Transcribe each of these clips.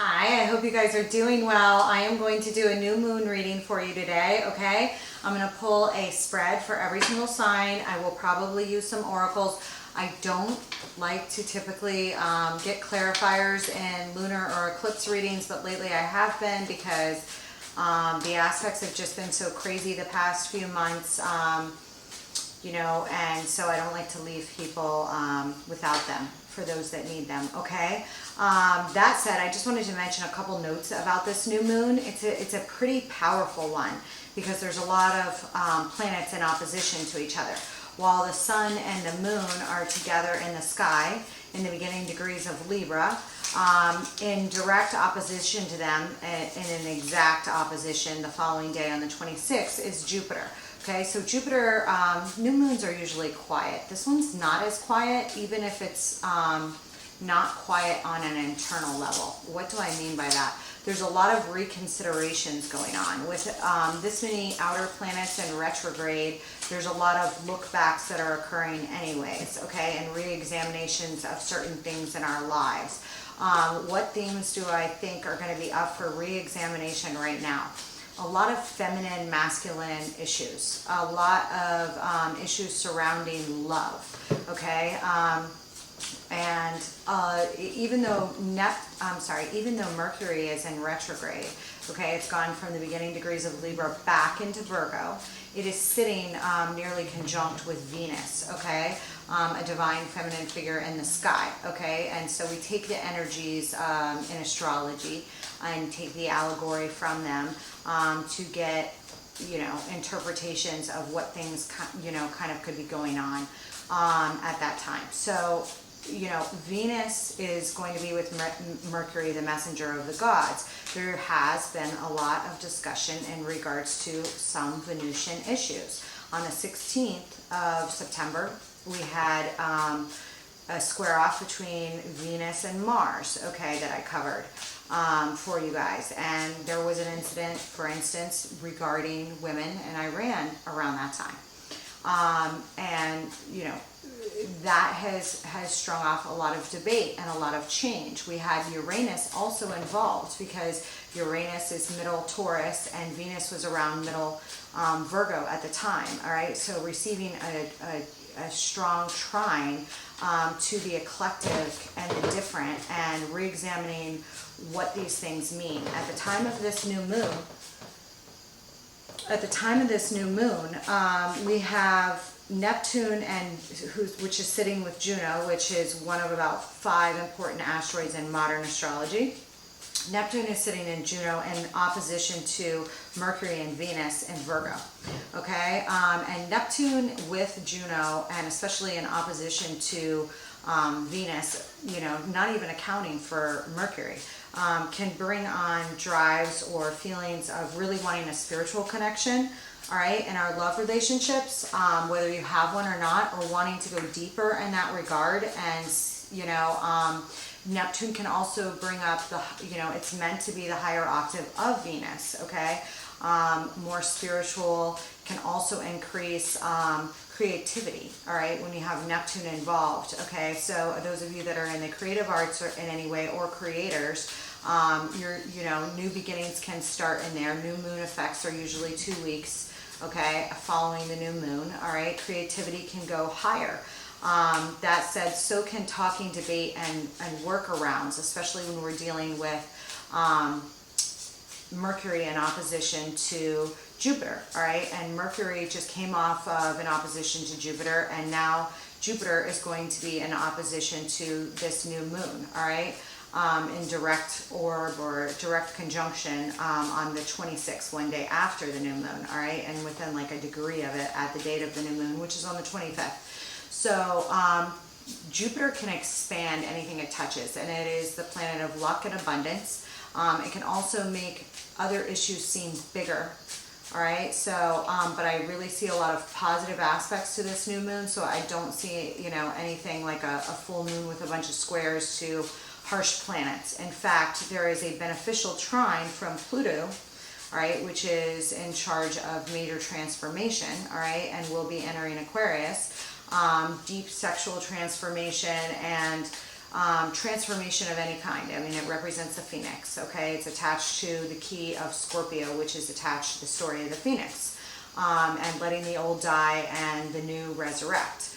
Hi, I hope you guys are doing well. I am going to do a new moon reading for you today, okay? I'm going to pull a spread for every single sign. I will probably use some oracles. I don't like to typically get clarifiers in lunar or eclipse readings, but lately I have been because the aspects have just been so crazy the past few months, and so I don't like to leave people without them for those that need them, okay? That said, I just wanted to mention a couple notes about this new moon. It's a pretty powerful one because there's a lot of planets in opposition to each other. While the sun and the moon are together in the sky in the beginning degrees of Libra, in direct opposition to them, in an exact opposition the following day on the 26th is Jupiter. Okay, so Jupiter, new moons are usually quiet. This one's not as quiet, even if it's not quiet on an internal level. What do I mean by that? There's a lot of reconsiderations going on. With this many outer planets in retrograde, there's a lot of look backs that are occurring anyways, okay, and re-examinations of certain things in our lives. What themes do I think are going to be up for re-examination right now? A lot of feminine, masculine issues, a lot of issues surrounding love, okay? Even though Mercury is in retrograde, okay, it's gone from the beginning degrees of Libra back into Virgo. It is sitting nearly conjunct with Venus, okay, a divine feminine figure in the sky, okay, and so we take the energies in astrology and take the allegory from them to get, interpretations of what things, kind of could be going on at that time. So, Venus is going to be with Mercury, the messenger of the gods. There has been a lot of discussion in regards to some Venusian issues. On the 16th of September, we had a square off between Venus and Mars, okay, that I covered for you guys. And there was an incident, for instance, regarding women in Iran around that time. That has strung off a lot of debate and a lot of change. We had Uranus also involved because Uranus is middle Taurus and Venus was around middle Virgo at the time, all right? So receiving a strong trine to the eclectic and the different and re-examining what these things mean. At the time of this new moon, we have Neptune, which is sitting with Juno, which is one of about 5 important asteroids in modern astrology. Neptune is sitting in Juno in opposition to Mercury and Venus in Virgo, okay? And Neptune with Juno, and especially in opposition to Venus, not even accounting for Mercury, can bring on drives or feelings of really wanting a spiritual connection, all right, in our love relationships, whether you have one or not, or wanting to go deeper in that regard. And, Neptune can also bring up it's meant to be the higher octave of Venus, okay? More spiritual, can also increase creativity, all right, when you have Neptune involved, okay? So those of you that are in the creative arts or in any way, or creators, new beginnings can start in there. New moon effects are usually 2 weeks, okay, following the new moon, all right? Creativity can go higher. That said, so can talking, debate, and workarounds, especially when we're dealing with Mercury in opposition to Jupiter, all right? And Mercury just came off of an opposition to Jupiter, and now Jupiter is going to be in opposition to this new moon, all right? In direct orb or direct conjunction on the 26th, one day after the new moon, all right? And within like a degree of it at the date of the new moon, which is on the 25th. So Jupiter can expand anything it touches, and it is the planet of luck and abundance. It can also make other issues seem bigger, all right? So, but I really see a lot of positive aspects to this new moon, so I don't see, anything like a full moon with a bunch of squares to harsh planets. In fact, there is a beneficial trine from Pluto, all right, which is in charge of major transformation, all right, and will be entering Aquarius. Deep sexual transformation and transformation of any kind. I mean, it represents the phoenix, okay? It's attached to the key of Scorpio, which is attached to the story of the phoenix, and letting the old die and the new resurrect,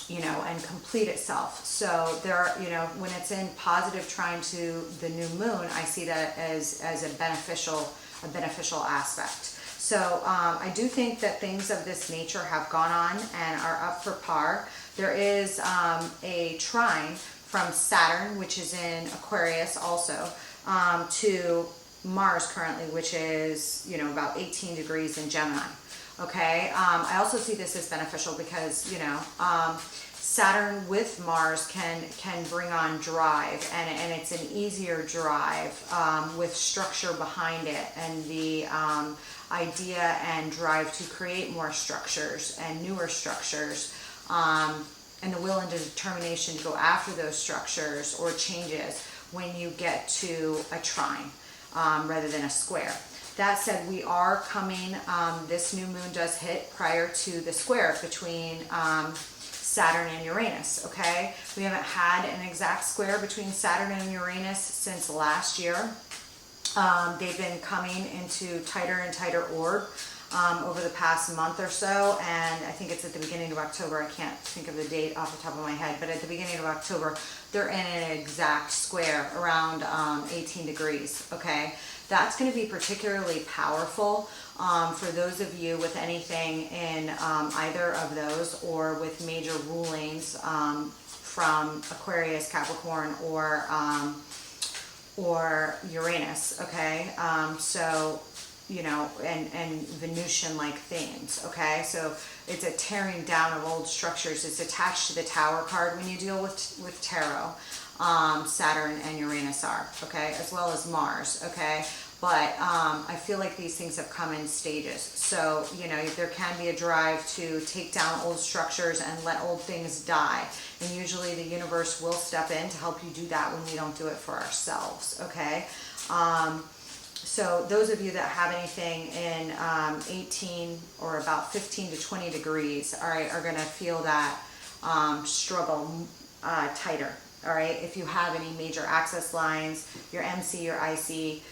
you know, and complete itself. So there, you know, when it's in positive trine to the new moon, I see that as a beneficial aspect. So I do think that things of this nature have gone on and are up for par. There is a trine from Saturn, which is in Aquarius also, to Mars currently, which is, you know, about 18 degrees in Gemini. Okay, I also see this as beneficial because, you know, Saturn with Mars can bring on drive, and it's an easier drive with structure behind it, and the idea and drive to create more structures and newer structures, and the will and determination to go after those structures or changes when you get to a trine rather than a square. That said, we are coming, this new moon does hit prior to the square between Saturn and Uranus, okay? We haven't had an exact square between Saturn and Uranus since last year. They've been coming into tighter and tighter orb over the past month or so, and I think it's at the beginning of October. I can't think of the date off the top of my head, but at the beginning of October, they're in an exact square around 18 degrees, okay? That's going to be particularly powerful for those of you with anything in either of those, or with major rulings from Aquarius, Capricorn, or Uranus, okay? So, you know, and Venusian-like themes, okay? So it's a tearing down of old structures. It's attached to the Tower card when you deal with tarot. Saturn and Uranus are, okay, as well as Mars, okay? But I feel like these things have come in stages. So, you know, there can be a drive to take down old structures and let old things die. And usually the universe will step in to help you do that when we don't do it for ourselves, okay? So those of you that have anything in 18 or about 15 to 20 degrees, all right, are going to feel that struggle tighter, all right? If you have any major access lines, your MC, your IC,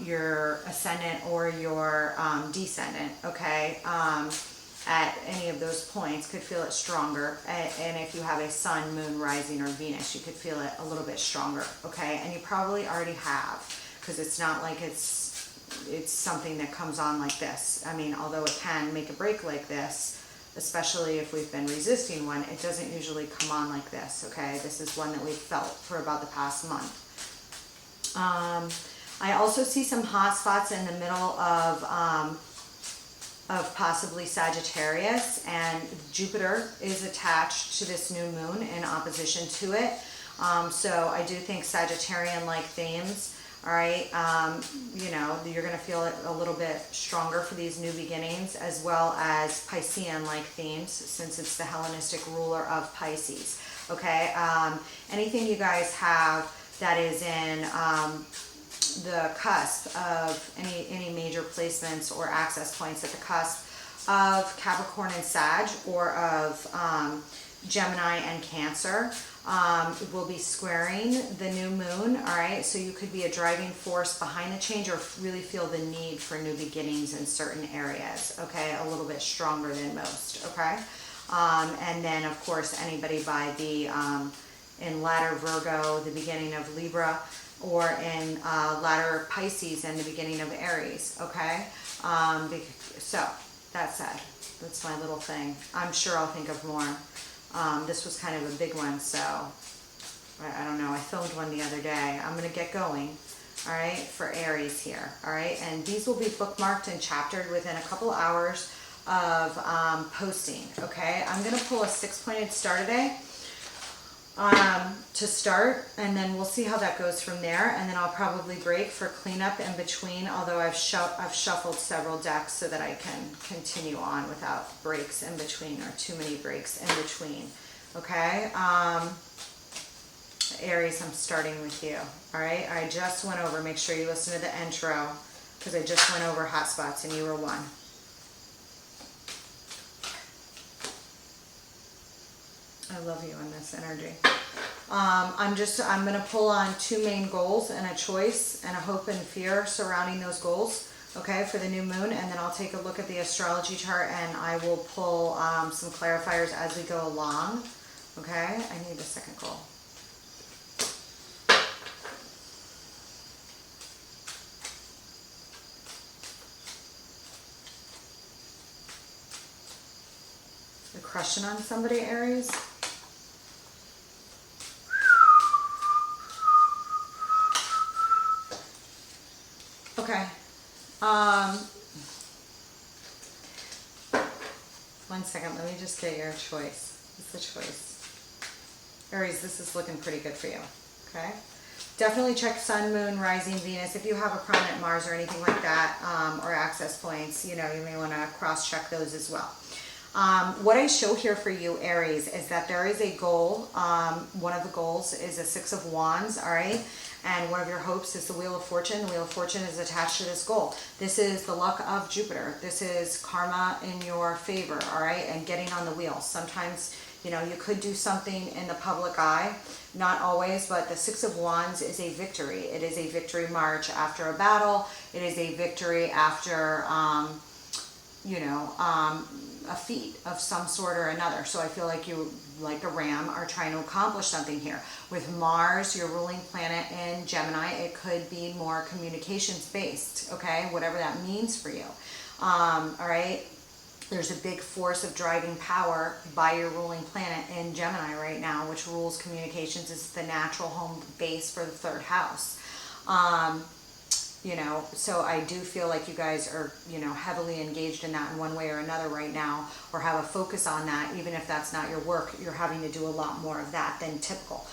your ascendant or your descendant, okay, at any of those points could feel it stronger. And if you have a sun, moon, rising, or Venus, you could feel it a little bit stronger, okay? And you probably already have, because it's not like it's something that comes on like this. I mean, although it can make a break like this, especially if we've been resisting one, it doesn't usually come on like this, okay? This is one that we've felt for about the past month. I also see some hot spots in the middle of possibly Sagittarius, and Jupiter is attached to this new moon in opposition to it. So I do think Sagittarian-like themes, all right, you know, you're going to feel it a little bit stronger for these new beginnings, as well as Piscean-like themes, since it's the Hellenistic ruler of Pisces, okay? Anything you guys have that is in the cusp of any major placements or access points at the cusp of Capricorn and Sag, or of Gemini and Cancer, will be squaring the new moon, all right? So you could be a driving force behind the change, or really feel the need for new beginnings in certain areas, okay? A little bit stronger than most, okay? And then, of course, anybody by the, in latter Virgo, the beginning of Libra, or in latter Pisces and the beginning of Aries, okay? So, that said, that's my little thing. I'm sure I'll think of more. This was kind of a big one, so I don't know. I filmed one the other day. I'm going to get going, all right, for Aries here, all right? And these will be bookmarked and chaptered within a couple hours of posting, okay? I'm going to pull a 6-pointed star today to start, and then we'll see how that goes from there, and then I'll probably break for cleanup in between, although I've shuffled several decks so that I can continue on without breaks in between, or too many breaks in between, okay? Aries, I'm starting with you, all right? I just went over, make sure you listen to the intro, because I just went over hot spots and you were one. I love you in this energy. I'm going to pull on two main goals and a choice and a hope and fear surrounding those goals, okay, for the new moon. And then I'll take a look at the astrology chart and I will pull some clarifiers as we go along, okay? I need the second goal. You're crushing on somebody, Aries? Okay. One second, let me just get your choice. What's the choice? Aries, this is looking pretty good for you, okay? Definitely check Sun, Moon, Rising, Venus. If you have a prominent Mars or anything like that, or access points, you know, you may want to cross-check those as well. What I show here for you, Aries, is that there is a goal. One of the goals is a Six of Wands, all right? And one of your hopes is the Wheel of Fortune. The Wheel of Fortune is attached to this goal. This is the luck of Jupiter. This is karma in your favor, all right? And getting on the wheel. Sometimes, you know, you could do something in the public eye. Not always, but the Six of Wands is a victory. It is a victory march after a battle. It is a victory after, you know, a feat of some sort or another. So I feel like you, like a ram, are trying to accomplish something here. With Mars, your ruling planet in Gemini, it could be more communications based, okay? Whatever that means for you. All right? There's a big force of driving power by your ruling planet in Gemini right now, which rules communications. Is the natural home base for the third house. You know, so I do feel like you guys are, you know, heavily engaged in that in one way or another right now, or have a focus on that. Even if that's not your work, you're having to do a lot more of that than typical.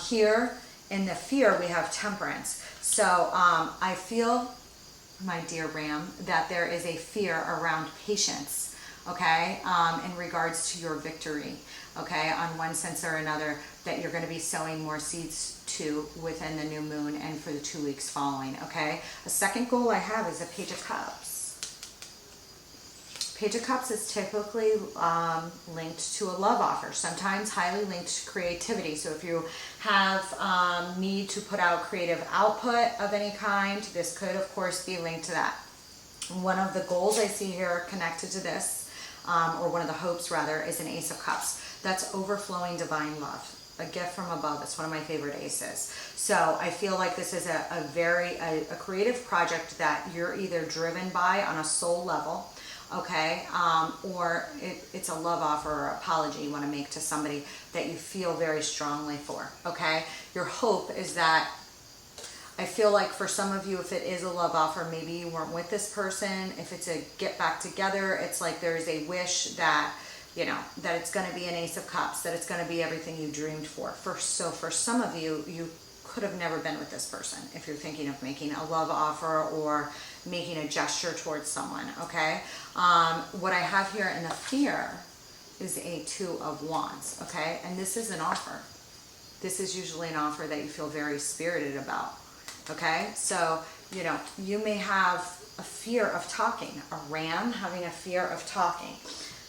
Here in the fear, we have Temperance. So I feel, my dear Ram, that there is a fear around patience, okay, in regards to your victory, okay, on one sense or another, that you're going to be sowing more seeds to within the new moon and for the 2 weeks following, okay? A second goal I have is a Page of Cups. Page of Cups is typically linked to a love offer, sometimes highly linked to creativity. So if you have need to put out creative output of any kind, this could, of course, be linked to that. One of the goals I see here connected to this, or one of the hopes rather, is an Ace of Cups. That's overflowing divine love. A gift from above. It's one of my favorite aces. So I feel like this is a very creative project that you're either driven by on a soul level, okay, or it's a love offer or apology you want to make to somebody that you feel very strongly for, okay? Your hope is that, I feel like for some of you, if it is a love offer, maybe you weren't with this person. If it's a get back together, it's like there's a wish that, you know, that it's going to be an Ace of Cups, that it's going to be everything you dreamed for. So for some of you, you could have never been with this person if you're thinking of making a love offer or making a gesture towards someone, okay? What I have here in the fear is a Two of Wands, okay? And this is an offer. This is usually an offer that you feel very spirited about, okay? So, you know, you may have a fear of talking, a ram having a fear of talking.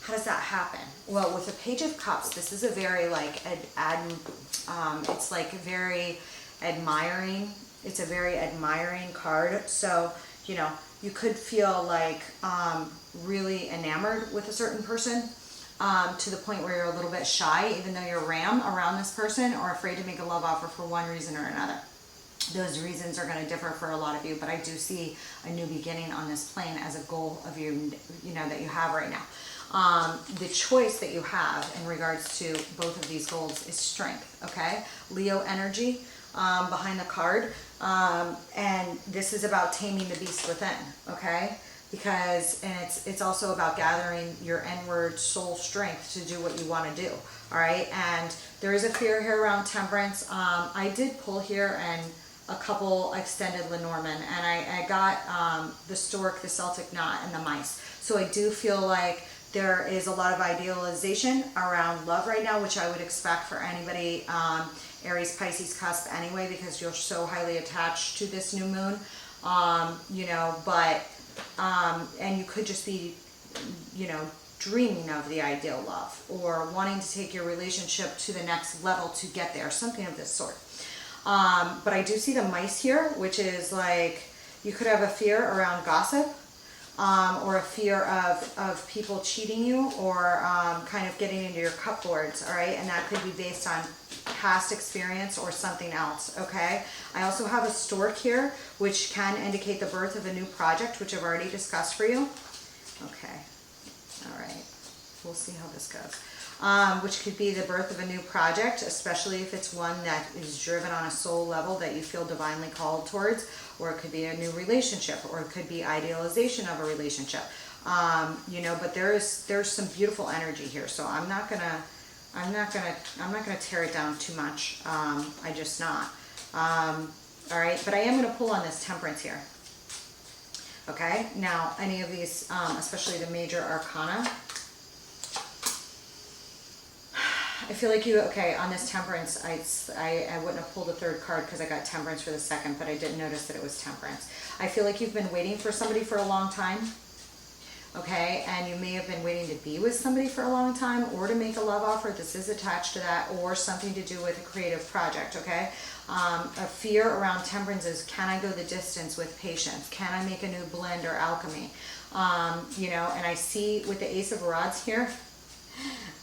How does that happen? Well, with the Page of Cups, this is a very like, it's like very admiring. It's a very admiring card. So, you know, you could feel like really enamored with a certain person to the point where you're a little bit shy, even though you're ram around this person, or afraid to make a love offer for one reason or another. Those reasons are going to differ for a lot of you, but I do see a new beginning on this plane as a goal of you, you know, that you have right now. The choice that you have in regards to both of these goals is strength, okay? Leo energy behind the card. And this is about taming the beast within, okay? Because, and it's also about gathering your inward soul strength to do what you want to do, all right? And there is a fear here around Temperance. I did pull here and a couple extended Lenormand, and I got the stork, the Celtic knot, and the mice. So I do feel like there is a lot of idealization around love right now, which I would expect for anybody, Aries, Pisces cusp anyway, because you're so highly attached to this new moon, you know, but, and you could just be, you know, dreaming of the ideal love, or wanting to take your relationship to the next level to get there, something of this sort. But I do see the mice here, which is like, you could have a fear around gossip, or a fear of people cheating you, or kind of getting into your cupboards, all right? And that could be based on past experience or something else, okay? I also have a stork here, which can indicate the birth of a new project, which I've already discussed for you. Okay, all right, we'll see how this goes. Which could be the birth of a new project, especially if it's one that is driven on a soul level that you feel divinely called towards, or it could be a new relationship, or it could be idealization of a relationship. You know, but there's some beautiful energy here, so I'm not gonna tear it down too much. I just not. All right, but I am gonna pull on this Temperance here. Okay, now any of these, especially the major arcana, I feel like you, okay, on this Temperance, I wouldn't have pulled a third card because I got Temperance for the second, but I didn't notice that it was Temperance. I feel like you've been waiting for somebody for a long time, okay, and you may have been waiting to be with somebody for a long time, or to make a love offer. This is attached to that, or something to do with a creative project, okay? A fear around Temperance is, can I go the distance with patience? Can I make a new blend or alchemy? You know, and I see with the Ace of Rods here,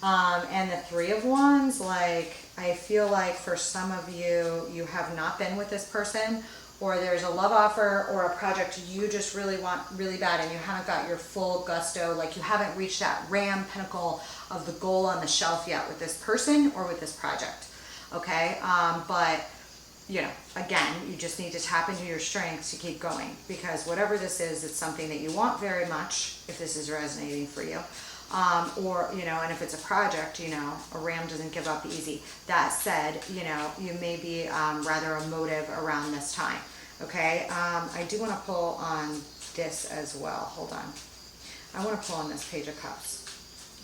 and the Three of Wands, like, I feel like for some of you, you have not been with this person, or there's a love offer or a project you just really want really bad, and you haven't got your full gusto, like you haven't reached that ram pinnacle of the goal on the shelf yet with this person or with this project, okay? But, you know, again, you just need to tap into your strengths to keep going, because whatever this is, it's something that you want very much, if this is resonating for you. Or, you know, and if it's a project, you know, a ram doesn't give up easy. That said, you know, you may be rather emotive around this time, okay? I do want to pull on this as well. Hold on. I want to pull on this Page of Cups.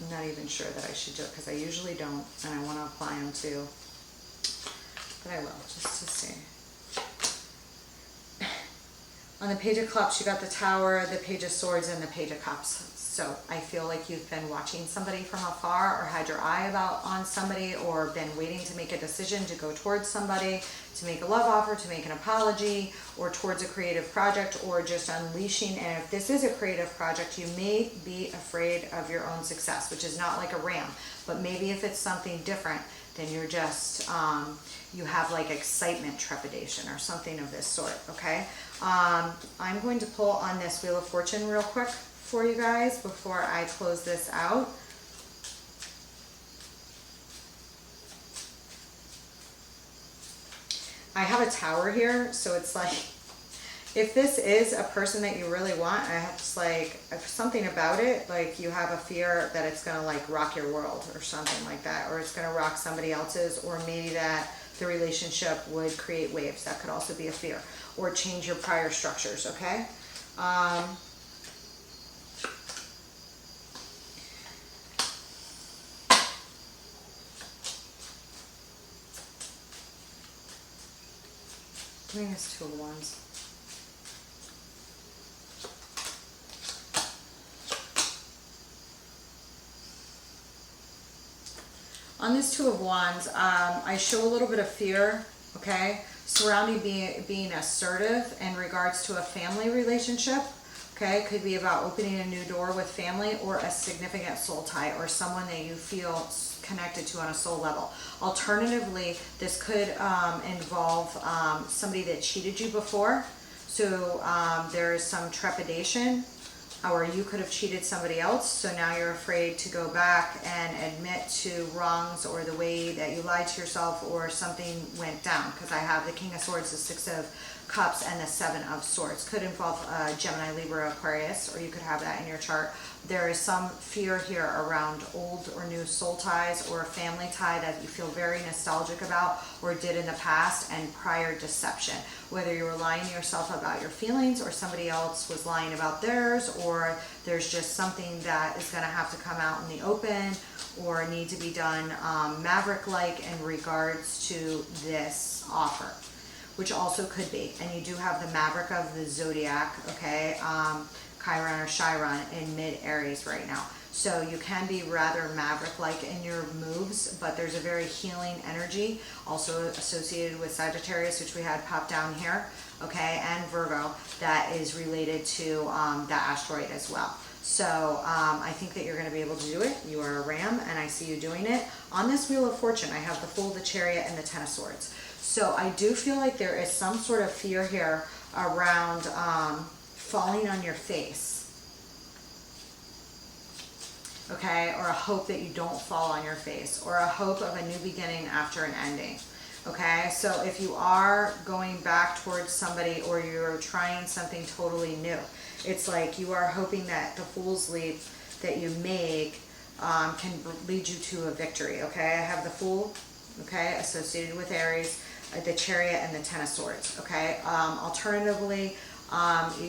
I'm not even sure that I should do it because I usually don't, and I want to apply them too. But I will, just to see. On the Page of Cups, you got the Tower, the Page of Swords, and the Page of Cups. So I feel like you've been watching somebody from afar, or had your eye on somebody, or been waiting to make a decision to go towards somebody, to make a love offer, to make an apology, or towards a creative project, or just unleashing. And if this is a creative project, you may be afraid of your own success, which is not like a ram, but maybe if it's something different, then you're just, you have like excitement, trepidation, or something of this sort, okay? I'm going to pull on this Wheel of Fortune real quick for you guys before I close this out. I have a Tower here, so it's like, if this is a person that you really want, I have just like something about it, like you have a fear that it's gonna like rock your world or something like that, or it's gonna rock somebody else's, or maybe that the relationship would create waves. That could also be a fear, or change your prior structures, okay? Doing this Two of Wands. On this Two of Wands, I show a little bit of fear, okay, surrounding being assertive in regards to a family relationship, okay? Could be about opening a new door with family, or a significant soul tie, or someone that you feel connected to on a soul level. Alternatively, this could involve somebody that cheated you before, so there is some trepidation, or you could have cheated somebody else, so now you're afraid to go back and admit to wrongs, or the way that you lied to yourself, or something went down, because I have the King of Swords, the Six of Cups, and the Seven of Swords. Could involve Gemini, Libra, Aquarius, or you could have that in your chart. There is some fear here around old or new soul ties, or a family tie that you feel very nostalgic about, or did in the past, and prior deception. Whether you were lying to yourself about your feelings, or somebody else was lying about theirs, or there's just something that is going to have to come out in the open, or need to be done maverick-like in regards to this offer, which also could be. And you do have the Maverick of the Zodiac, okay, Chiron or Chiron in mid-Aries right now. So you can be rather maverick-like in your moves, but there's a very healing energy also associated with Sagittarius, which we had pop down here, okay, and Virgo, that is related to that asteroid as well. So I think that you're going to be able to do it. You are a ram, and I see you doing it. On this Wheel of Fortune, I have the Fool, the Chariot, and the Ten of Swords. So I do feel like there is some sort of fear here around falling on your face. Okay, or a hope that you don't fall on your face, or a hope of a new beginning after an ending. Okay, so if you are going back towards somebody or you're trying something totally new, it's like you are hoping that the Fool's leap that you make can lead you to a victory. Okay, I have the Fool, okay, associated with Aries, the Chariot, and the Ten of Swords. Okay, alternatively,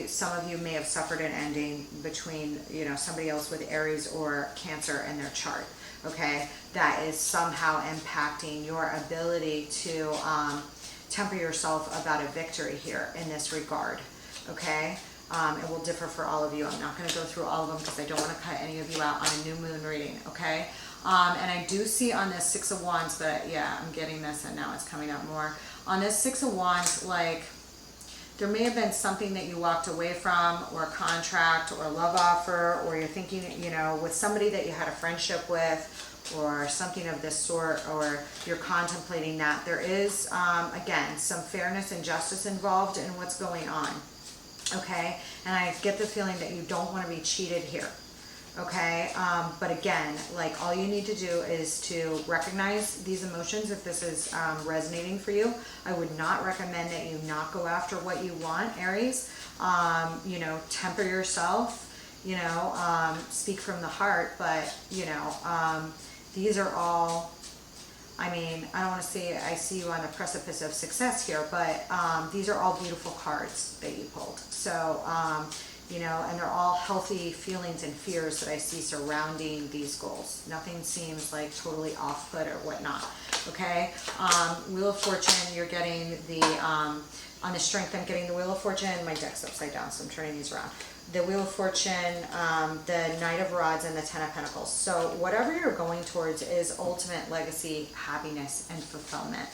some of you may have suffered an ending between, you know, somebody else with Aries or Cancer in their chart, okay, that is somehow impacting your ability to temper yourself about a victory here in this regard, okay. It will differ for all of you. I'm not going to go through all of them because I don't want to cut any of you out on a new moon reading, okay. And I do see on this Six of Wands, but yeah, I'm getting this and now it's coming up more. On this Six of Wands, like, there may have been something that you walked away from, or a contract, or a love offer, or you're thinking, you know, with somebody that you had a friendship with, or something of this sort, or you're contemplating that. There is, again, some fairness and justice involved in what's going on, okay? And I get the feeling that you don't want to be cheated here. Okay, but again, like, all you need to do is to recognize these emotions if this is resonating for you. I would not recommend that you not go after what you want, Aries. You know, temper yourself, you know, speak from the heart, but, you know, these are all, I mean, I don't want to say I see you on the precipice of success here, but these are all beautiful cards that you pulled. So, you know, and they're all healthy feelings and fears that I see surrounding these goals. Nothing seems like totally off-put or whatnot, okay? Wheel of Fortune, you're getting the, on the Strength, I'm getting the Wheel of Fortune. My deck's upside down, so I'm turning these around. The Wheel of Fortune, the Knight of Rods, and the Ten of Pentacles. So whatever you're going towards is ultimate legacy, happiness, and fulfillment.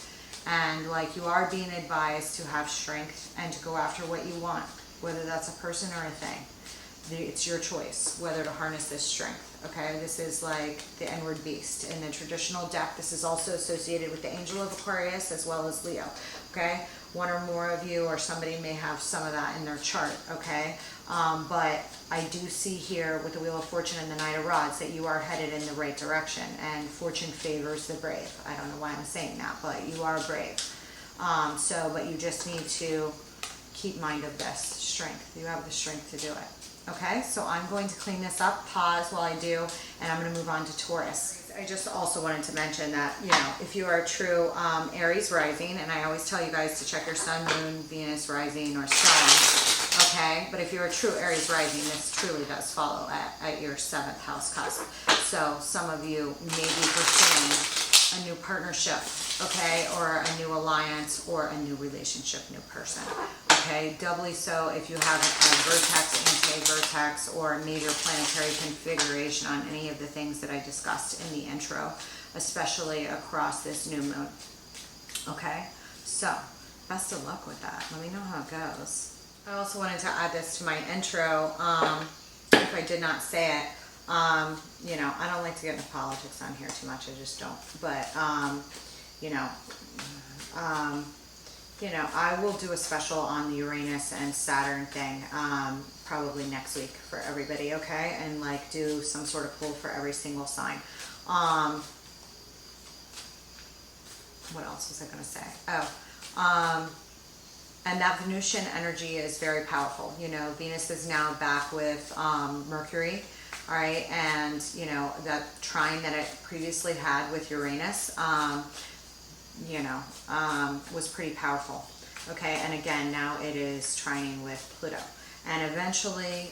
And, like, you are being advised to have strength and to go after what you want, whether that's a person or a thing. It's your choice whether to harness this strength, okay? This is like the inward beast. In the traditional deck, this is also associated with the Angel of Aquarius as well as Leo, okay? One or more of you or somebody may have some of that in their chart, okay? But I do see here with the Wheel of Fortune and the Knight of Rods that you are headed in the right direction, and fortune favors the brave. I don't know why I'm saying that, but you are brave. But you just need to keep mind of this strength. You have the strength to do it. Okay, so I'm going to clean this up, pause while I do, and I'm going to move on to Taurus. I just also wanted to mention that, you know, if you are a true Aries rising, and I always tell you guys to check your sun, moon, Venus rising, or sun, okay? But if you're a true Aries rising, this truly does follow at your 7th house cusp. So some of you may be pursuing a new partnership, okay, or a new alliance, or a new relationship, new person. Okay, doubly so if you have a vertex, anti-vertex, or a major planetary configuration on any of the things that I discussed in the intro, especially across this new moon. Okay, so best of luck with that. Let me know how it goes. I also wanted to add this to my intro, if I did not say it. You know, I don't like to get into politics on here too much, I just don't. But, you know, I will do a special on the Uranus and Saturn thing, probably next week for everybody, okay? And, like, do some sort of pull for every single sign. What else was I going to say? Oh, and that Venusian energy is very powerful. You know, Venus is now back with Mercury, all right? And, you know, that trine that it previously had with Uranus, you know, was pretty powerful, okay? And again, now it is trining with Pluto. And eventually,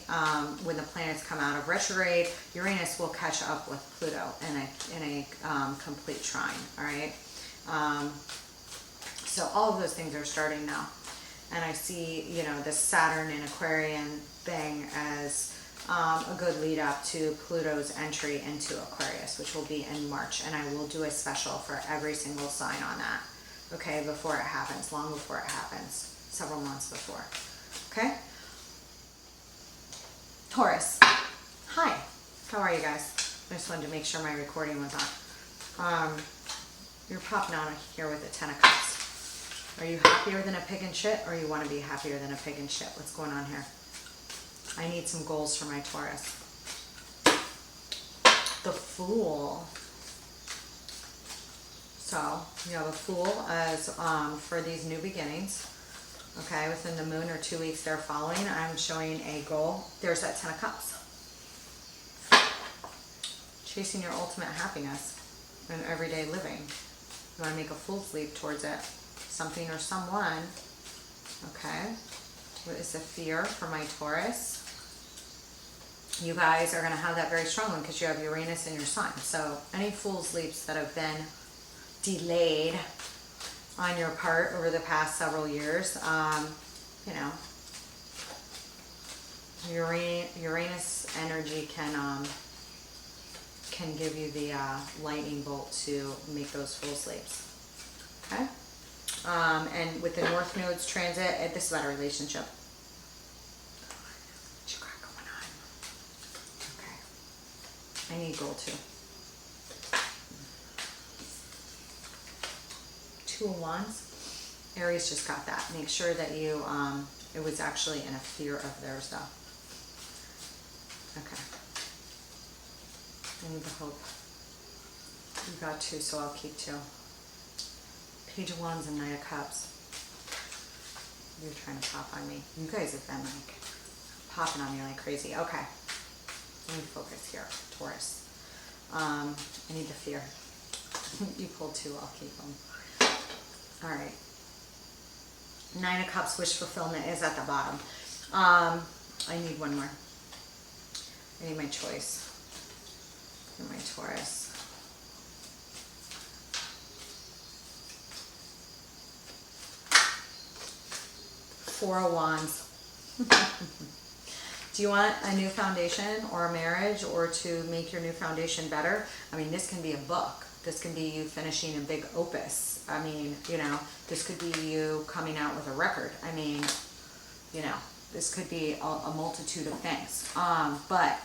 when the planets come out of retrograde, Uranus will catch up with Pluto in a complete trine, all right? So all of those things are starting now. And I see, you know, the Saturn and Aquarian thing as a good lead up to Pluto's entry into Aquarius, which will be in March. And I will do a special for every single sign on that, okay, before it happens, long before it happens, several months before, okay? Taurus, hi, how are you guys? I just wanted to make sure my recording was on. You're popping out here with the 10 of Cups. Are you happier than a pig in shit, or you want to be happier than a pig in shit? What's going on here? I need some goals for my Taurus. The Fool. So you have a Fool as for these new beginnings. Okay, within the moon or 2 weeks they're following, I'm showing a goal. There's that 10 of Cups. Chasing your ultimate happiness in everyday living. You want to make a fool's leap towards it. Something or someone. Okay. What is the fear for my Taurus? You guys are going to have that very strong one because you have Uranus in your sign. So any fool's leaps that have been delayed on your part over the past several years, you know, Uranus energy can give you the lightning bolt to make those fool's leaps. Okay? And with the North Node's transit, this is about a relationship. What you got going on? Okay. I need gold too. 2 of Wands. Aries just got that. Make sure that you, it was actually in a fear of theirs though. Okay. I need the hope. You got 2, so I'll keep 2. Page of Wands and Knight of Cups. You're trying to pop on me. You guys have been like popping on me like crazy. Okay. Let me focus here. Taurus. I need the fear. You pulled 2, I'll keep them. All right. 9 of Cups, wish fulfillment is at the bottom. I need one more. I need my choice for my Taurus. 4 of Wands. Do you want a new foundation or a marriage, or to make your new foundation better? I mean, this can be a book. This can be you finishing a big opus. I mean, you know, this could be you coming out with a record. I mean, you know, this could be a multitude of things. But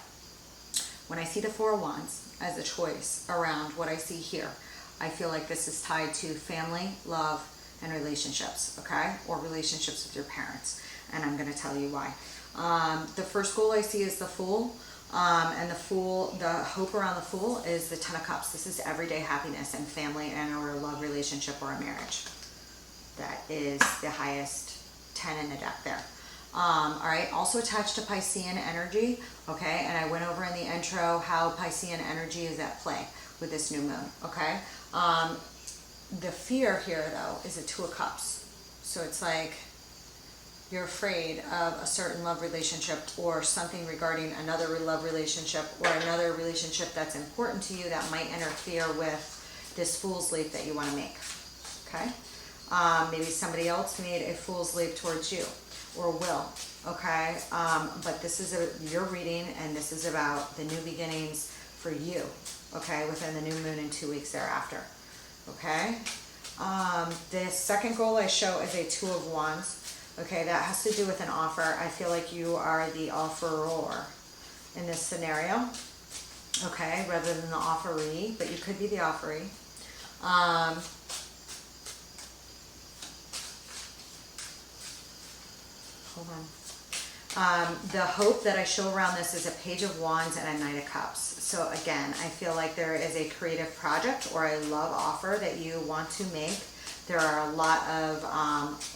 when I see the 4 of Wands as a choice around what I see here, I feel like this is tied to family, love, and relationships, okay? Or relationships with your parents. And I'm going to tell you why. The first goal I see is the Fool. And the Fool, the hope around the Fool is the 10 of Cups. This is everyday happiness and family and or a love relationship or a marriage. That is the highest 10 in the deck there. All right, also attached to Piscean energy, okay? And I went over in the intro how Piscean energy is at play with this new moon, okay? The fear here, though, is a 2 of Cups. So it's like you're afraid of a certain love relationship or something regarding another love relationship or another relationship that's important to you that might interfere with this fool's leap that you want to make, okay? Maybe somebody else made a fool's leap towards you or will, okay? But this is your reading, and this is about the new beginnings for you, okay, within the new moon in 2 weeks thereafter. Okay, the second goal I show is a 2 of Wands. Okay, that has to do with an offer. I feel like you are the offeror in this scenario. Okay, rather than the offeree, but you could be the offeree. Hold on. The hope that I show around this is a Page of Wands and a Knight of Cups. So again, I feel like there is a creative project or a love offer that you want to make. There are a lot of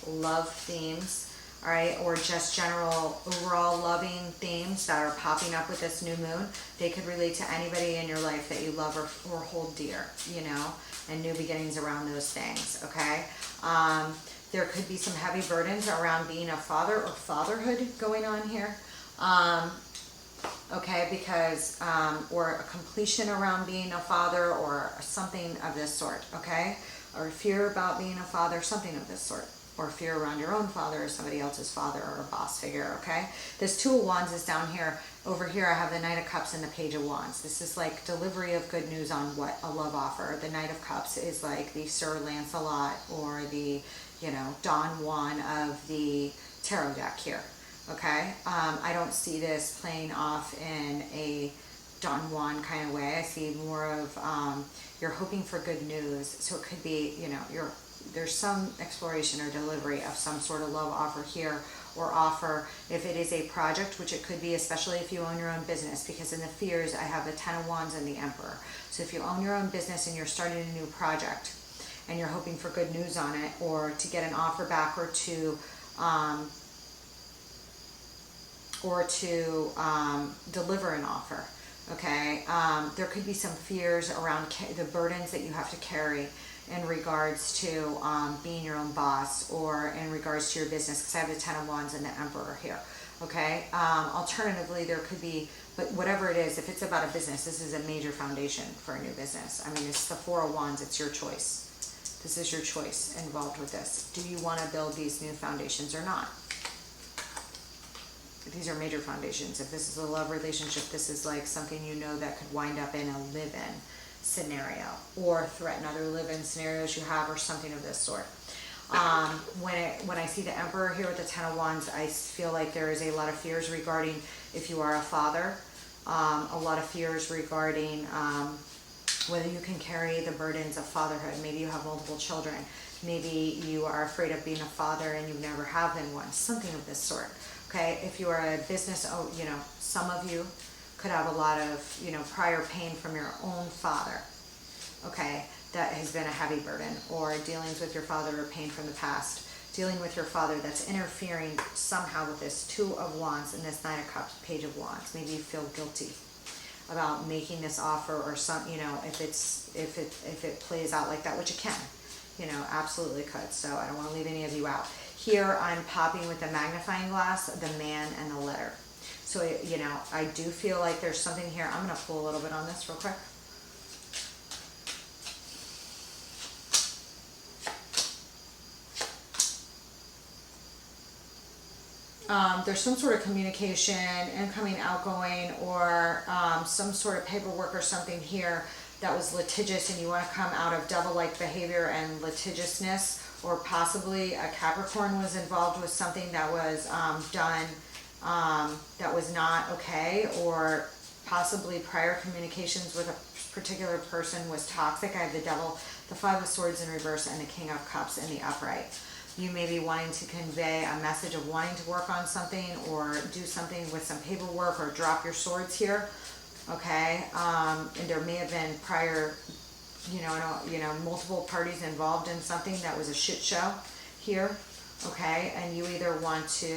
love themes, all right, or just general overall loving themes that are popping up with this new moon. They could relate to anybody in your life that you love or hold dear, you know, and new beginnings around those things, okay? There could be some heavy burdens around being a father or fatherhood going on here. Okay, because, or a completion around being a father or something of this sort, okay? Or fear about being a father, something of this sort, or fear around your own father or somebody else's father or a boss figure, okay? This Two of Wands is down here. Over here I have the Knight of Cups and the Page of Wands. This is like delivery of good news on what a love offer. The Knight of Cups is like the Sir Lancelot or the, you know, Don Juan of the tarot deck here, okay? I don't see this playing off in a Don Juan kind of way. I see more of you're hoping for good news. So it could be, you know, there's some exploration or delivery of some sort of love offer here, or offer if it is a project, which it could be, especially if you own your own business, because in the fears I have the Ten of Wands and the Emperor. So if you own your own business and you're starting a new project and you're hoping for good news on it, or to get an offer back, or to deliver an offer, okay? There could be some fears around the burdens that you have to carry in regards to being your own boss, or in regards to your business, because I have the Ten of Wands and the Emperor here, okay? Alternatively, there could be, but whatever it is, if it's about a business, this is a major foundation for a new business. I mean, it's the Four of Wands, it's your choice. This is your choice involved with this. Do you want to build these new foundations or not? These are major foundations. If this is a love relationship, this is like something you know that could wind up in a live-in scenario, or threaten other live-in scenarios you have, or something of this sort. When I see the Emperor here with the Ten of Wands, I feel like there is a lot of fears regarding if you are a father, a lot of fears regarding whether you can carry the burdens of fatherhood. Maybe you have multiple children. Maybe you are afraid of being a father and you never have been one. Something of this sort. Okay, if you are a business, you know, some of you could have a lot of, you know, prior pain from your own father. Okay, that has been a heavy burden, or dealings with your father, or pain from the past. Dealing with your father that's interfering somehow with this Two of Wands and this Knight of Cups, Page of Wands. Maybe you feel guilty about making this offer, or some, you know, if it plays out like that, which it can, you know, absolutely could. So I don't want to leave any of you out. Here I'm popping with the magnifying glass, the Man and the Letter. So, you know, I do feel like there's something here. I'm going to pull a little bit on this real quick. There's some sort of communication, incoming, outgoing, or some sort of paperwork or something here that was litigious, and you want to come out of devil-like behavior and litigiousness, or possibly a Capricorn was involved with something that was done that was not okay, or possibly prior communications with a particular person was toxic. I have the Devil, the Five of Swords in reverse, and the King of Cups in the upright. You may be wanting to convey a message of wanting to work on something, or do something with some paperwork, or drop your swords here, okay? And there may have been prior, you know, multiple parties involved in something that was a shit show here, okay? And you either want to,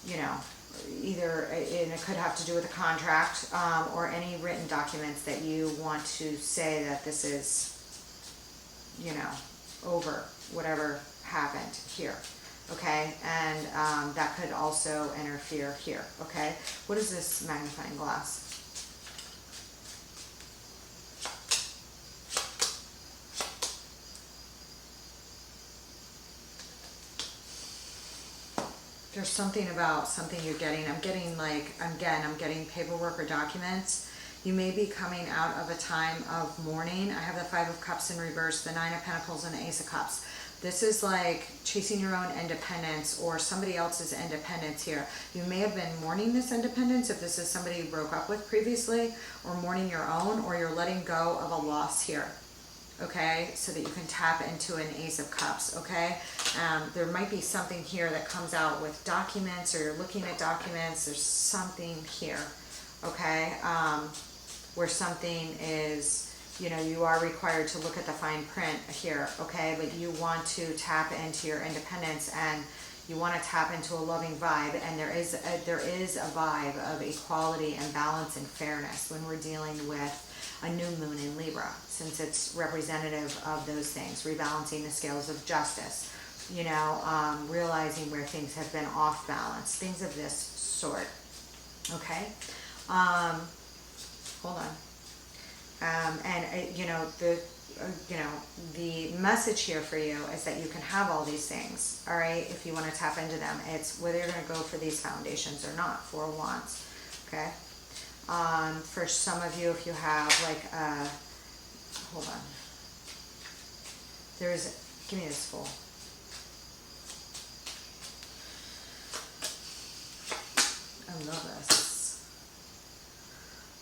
you know, and it could have to do with a contract, or any written documents that you want to say that this is, you know, over whatever happened here, okay? And that could also interfere here, okay? What is this magnifying glass? There's something about something you're getting. I'm getting paperwork or documents. You may be coming out of a time of mourning. I have the Five of Cups in reverse, the Nine of Pentacles, and the Ace of Cups. This is like chasing your own independence, or somebody else's independence here. You may have been mourning this independence if this is somebody you broke up with previously, or mourning your own, or you're letting go of a loss here, okay, so that you can tap into an Ace of Cups, okay? There might be something here that comes out with documents, or you're looking at documents. There's something here, okay, where something is, you know, you are required to look at the fine print here, okay, but you want to tap into your independence, and you want to tap into a loving vibe, and there is a vibe of equality and balance and fairness when we're dealing with a new moon in Libra, since it's representative of those things, rebalancing the scales of justice, you know, realizing where things have been off balance, things of this sort, okay? Hold on. You know, you know, the message here for you is that you can have all these things, all right, if you want to tap into them. It's whether you're going to go for these foundations or not. Four of Wands, okay? For some of you, if you have like hold on. Give me this Fool. I love this.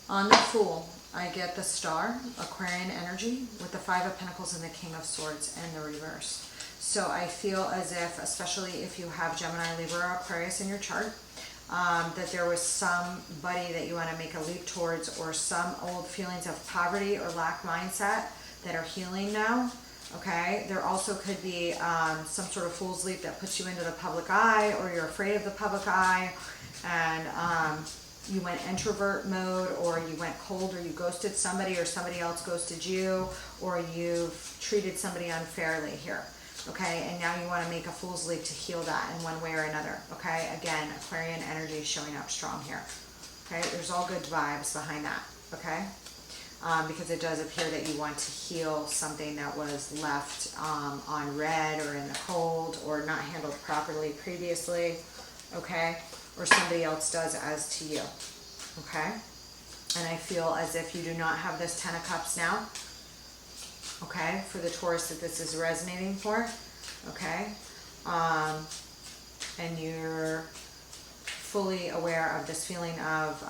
On the Fool, I get the Star, Aquarian energy, with the Five of Pentacles and the King of Swords in the reverse. So I feel as if, especially if you have Gemini, Libra, or Aquarius in your chart, that there was somebody that you want to make a leap towards, or some old feelings of poverty or lack mindset that are healing now. Okay, there also could be some sort of fool's leap that puts you into the public eye, or you're afraid of the public eye, and you went introvert mode, or you went cold, or you ghosted somebody, or somebody else ghosted you, or you've treated somebody unfairly here. Okay, and now you want to make a fool's leap to heal that in one way or another. Okay, again, Aquarian energy is showing up strong here. Okay, there's all good vibes behind that. Okay, because it does appear that you want to heal something that was left on red, or in the cold, or not handled properly previously. Okay, or somebody else does as to you. Okay, and I feel as if you do not have this Ten of Cups now. Okay, for the Taurus that this is resonating for. Okay, and you're fully aware of this feeling of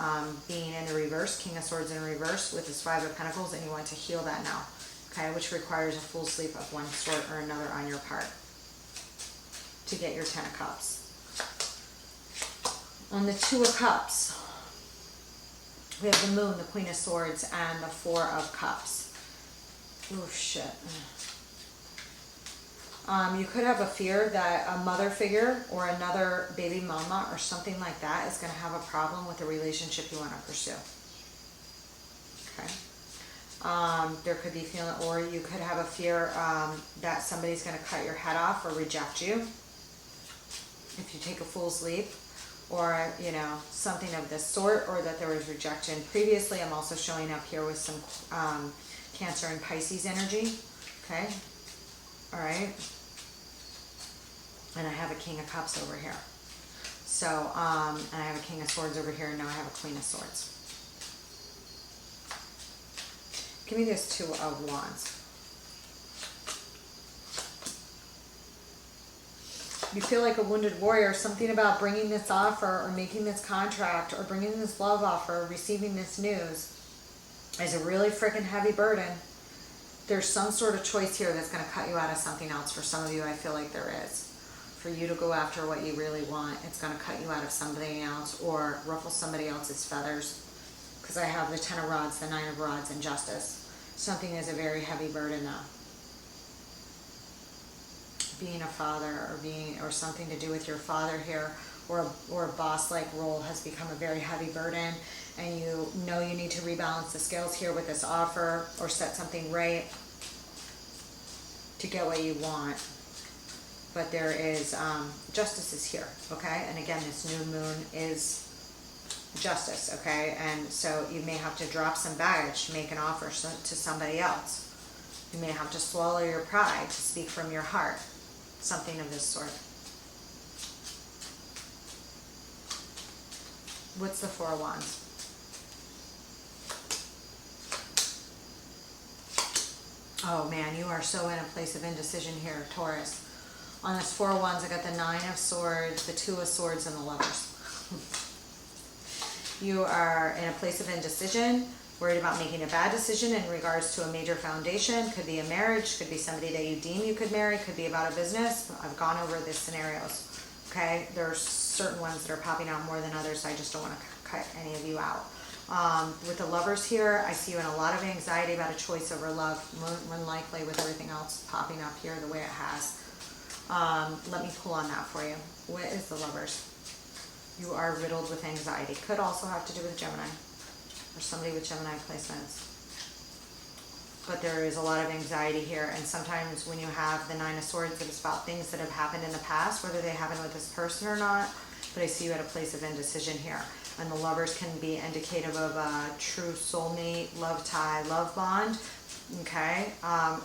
being in the reverse, King of Swords in reverse with this Five of Pentacles, and you want to heal that now. Okay, which requires a full sleep of one sort or another on your part to get your Ten of Cups. On the Two of Cups, we have the Moon, the Queen of Swords, and the Four of Cups. Oh, shit. You could have a fear that a mother figure or another baby mama or something like that is going to have a problem with the relationship you want to pursue. Okay. There could be feeling, or you could have a fear that somebody's going to cut your head off or reject you if you take a fool's leap, or, you know, something of this sort, or that there was rejection previously. I'm also showing up here with some Cancer and Pisces energy. Okay, all right, and I have a King of Cups over here. So and I have a King of Swords over here, and now I have a Queen of Swords. Give me this Two of Wands. You feel like a wounded warrior. Something about bringing this offer, or making this contract, or bringing this love offer, or receiving this news is a really freaking heavy burden. There's some sort of choice here that's going to cut you out of something else. For some of you, I feel like there is. For you to go after what you really want, it's going to cut you out of somebody else, or ruffle somebody else's feathers. Because I have the Ten of Rods, the Nine of Rods, and Justice. Something is a very heavy burden now. Being a father, or something to do with your father here, or a boss-like role has become a very heavy burden, and you know you need to rebalance the scales here with this offer, or set something right to get what you want. But there is justice is here. Okay, and again, this new moon is justice. Okay, and so you may have to drop some baggage to make an offer to somebody else. You may have to swallow your pride to speak from your heart. Something of this sort. What's the Four of Wands? Oh man, you are so in a place of indecision here, Taurus. On this Four of Wands, I got the Nine of Swords, the Two of Swords, and the Lovers. You are in a place of indecision, worried about making a bad decision in regards to a major foundation. Could be a marriage, could be somebody that you deem you could marry, could be about a business. I've gone over these scenarios. Okay, there are certain ones that are popping out more than others, so I just don't want to cut any of you out. With the Lovers here, I see you in a lot of anxiety about a choice over love, more than likely with everything else popping up here the way it has. Let me pull on that for you. What is the Lovers? You are riddled with anxiety. Could also have to do with Gemini, or somebody with Gemini placements. But there is a lot of anxiety here, and sometimes when you have the Nine of Swords, it's about things that have happened in the past, whether they happened with this person or not. But I see you at a place of indecision here. And the Lovers can be indicative of a true soulmate, love tie, love bond. Okay,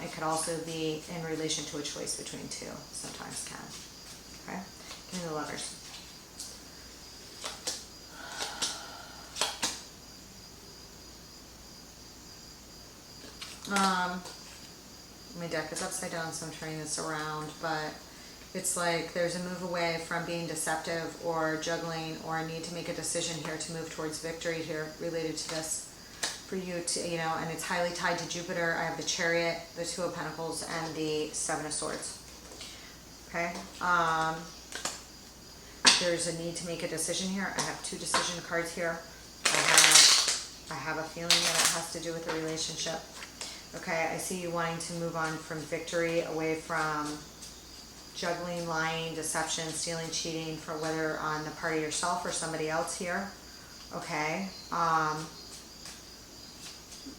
it could also be in relation to a choice between two, sometimes can. Okay, give me the Lovers. My deck is upside down, so I'm turning this around, but it's like there's a move away from being deceptive or juggling or a need to make a decision here to move towards victory here related to this for you to, you know, and it's highly tied to Jupiter. I have the Chariot, the Two of Pentacles, and the Seven of Swords. Okay. There's a need to make a decision here. I have two decision cards here. I have a feeling that it has to do with a relationship. Okay, I see you wanting to move on from victory, away from juggling, lying, deception, stealing, cheating, for whether on the part of yourself or somebody else here. Okay,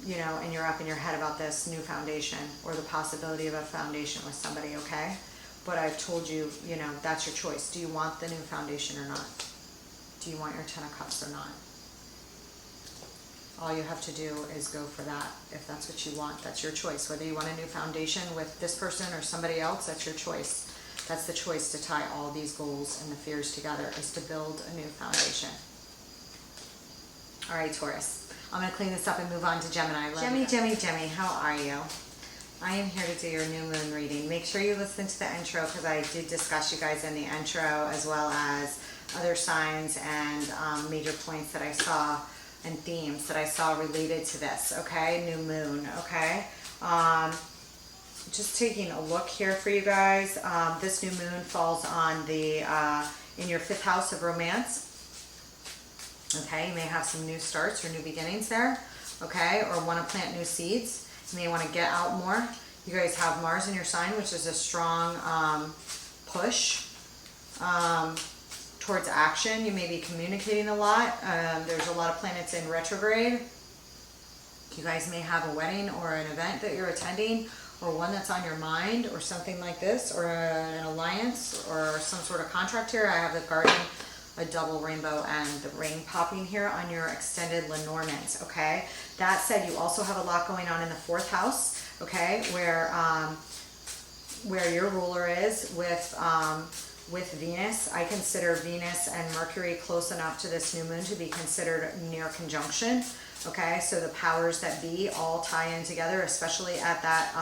you know, and you're up in your head about this new foundation or the possibility of a foundation with somebody, okay? But I've told you, you know, that's your choice. Do you want the new foundation or not? Do you want your Ten of Cups or not? All you have to do is go for that. If that's what you want, that's your choice. Whether you want a new foundation with this person or somebody else, that's your choice. That's the choice to tie all these goals and the fears together, is to build a new foundation. All right, Taurus. I'm going to clean this up and move on to Gemini. Gemini, how are you? I am here to do your new moon reading. Make sure you listen to the intro, because I did discuss you guys in the intro, as well as other signs and major points that I saw and themes that I saw related to this, okay? New moon, okay? Just taking a look here for you guys. This new moon falls on the in your 5th house of romance. Okay, you may have some new starts or new beginnings there, okay? Or want to plant new seeds. You may want to get out more. You guys have Mars in your sign, which is a strong push towards action. You may be communicating a lot. There's a lot of planets in retrograde. You guys may have a wedding or an event that you're attending, or one that's on your mind, or something like this, or an alliance, or some sort of contract here. I have the Garden, a double rainbow, and the ring popping here on your extended Lenormand, okay? That said, you also have a lot going on in the 4th house, okay, where your ruler is with Venus. I consider Venus and Mercury close enough to this new moon to be considered near conjunction, okay? So the powers that be all tie in together, especially at that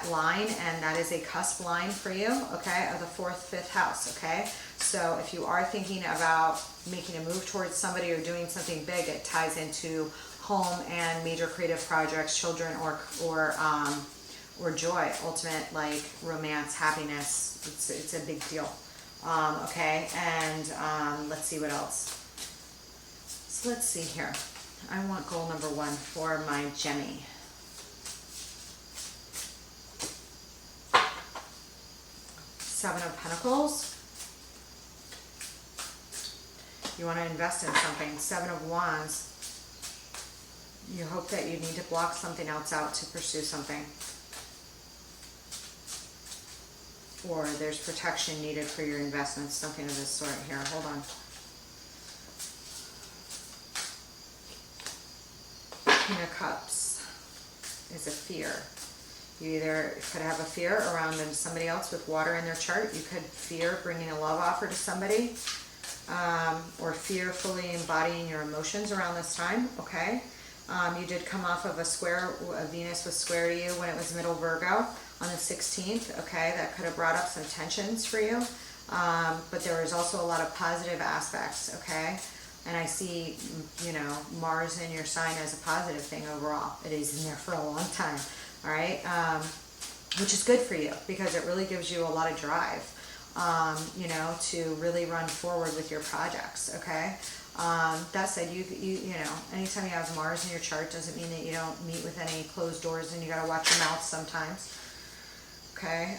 line, and that is a cusp line for you, okay, of the 4th, 5th house, okay? So if you are thinking about making a move towards somebody or doing something big, it ties into home and major creative projects, children, or joy, ultimate, like, romance, happiness. It's a big deal, okay? And let's see what else. So let's see here. I want goal number 1 for my Gemini. Seven of Pentacles. You want to invest in something. 7 of Wands. You hope that you need to block something else out to pursue something. Or there's protection needed for your investments, something of this sort here. Hold on. King of Cups is a fear. You either could have a fear around somebody else with water in their chart. You could fear bringing a love offer to somebody, or fearfully embodying your emotions around this time, okay? You did come off of a square. Venus was square to you when it was middle Virgo on the 16th, okay? That could have brought up some tensions for you, but there was also a lot of positive aspects, okay? And I see, you know, Mars in your sign as a positive thing overall. It is in there for a long time, all right? Which is good for you, because it really gives you a lot of drive, you know, to really run forward with your projects, okay? That said, you know, anytime you have Mars in your chart doesn't mean that you don't meet with any closed doors, and you got to watch your mouth sometimes, okay?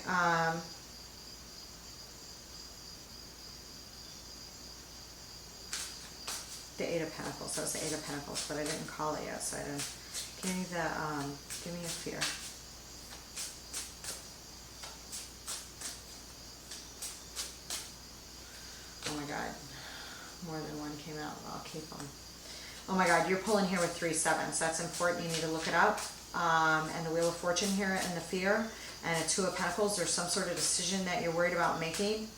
The 8 of Pentacles. So it's the 8 of Pentacles, but I didn't call it yet, so I didn't. Give me a fear. Oh my God. More than one came out. I'll keep them. Oh my God, you're pulling here with 3 sevens. That's important. You need to look it up. and the Wheel of Fortune here and the fear, and a Two of Pentacles. There's some sort of decision that you're worried about making.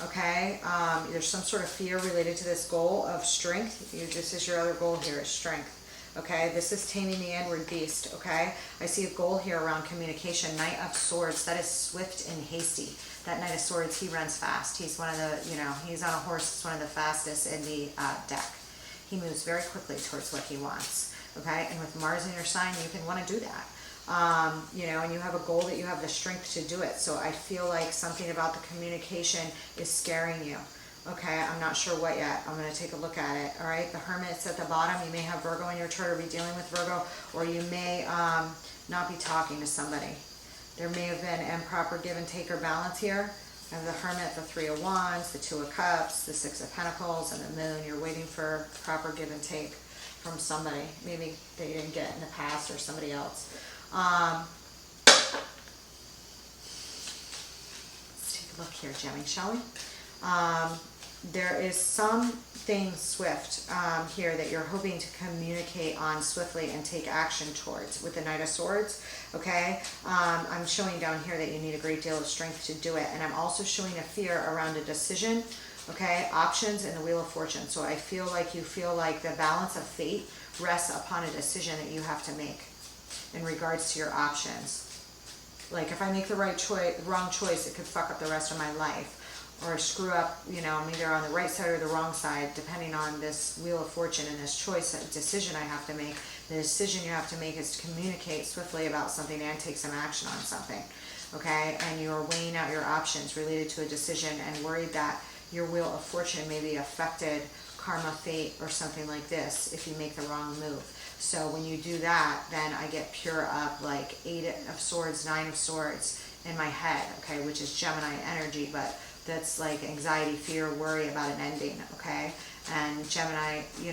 Okay, there's some sort of fear related to this goal of strength. This is your other goal here, is strength. Okay, this is taming the inward beast. Okay, I see a goal here around communication. Knight of Swords, that is swift and hasty. That Knight of Swords, he runs fast. He's one of the, he's on a horse. It's one of the fastest in the deck. He moves very quickly towards what he wants. Okay, and with Mars in your sign, you can want to do that. And you have a goal that you have the strength to do it. So I feel like something about the communication is scaring you. Okay, I'm not sure what yet. I'm going to take a look at it. All right, the Hermit's at the bottom. You may have Virgo in your chart or be dealing with Virgo, or you may not be talking to somebody. There may have been improper give and take or balance here. I have the Hermit, the Three of Wands, the Two of Cups, the Six of Pentacles, and the Moon. You're waiting for proper give and take from somebody. Maybe they didn't get in the past or somebody else. Let's take a look here, Gemini, shall we? There is something swift here that you're hoping to communicate on swiftly and take action towards with the Knight of Swords. Okay, I'm showing down here that you need a great deal of strength to do it, and I'm also showing a fear around a decision. Okay, options and the Wheel of Fortune. So I feel like you feel like the balance of fate rests upon a decision that you have to make in regards to your options. Like if I make the wrong choice, it could fuck up the rest of my life, or screw up, I'm either on the right side or the wrong side, depending on this Wheel of Fortune and this choice, decision I have to make. The decision you have to make is to communicate swiftly about something and take some action on something. Okay, and you're weighing out your options related to a decision and worried that your Wheel of Fortune may be affected, karma, fate, or something like this if you make the wrong move. So when you do that, then I get pure up like Eight of Swords, Nine of Swords in my head, okay, which is Gemini energy, but that's like anxiety, fear, worry about an ending, okay? And Gemini, you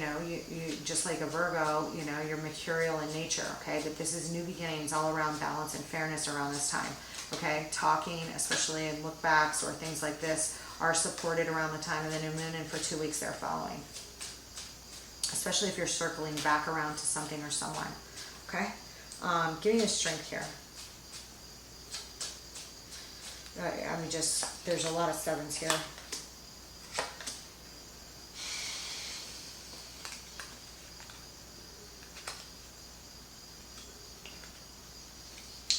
just like a Virgo, you're mercurial in nature, okay? But this is new beginnings all around balance and fairness around this time, okay? Talking, especially in look backs or things like this, are supported around the time of the new moon and for 2 weeks there following. Especially if you're circling back around to something or someone, okay? Give me the strength here. There's a lot of sevens here.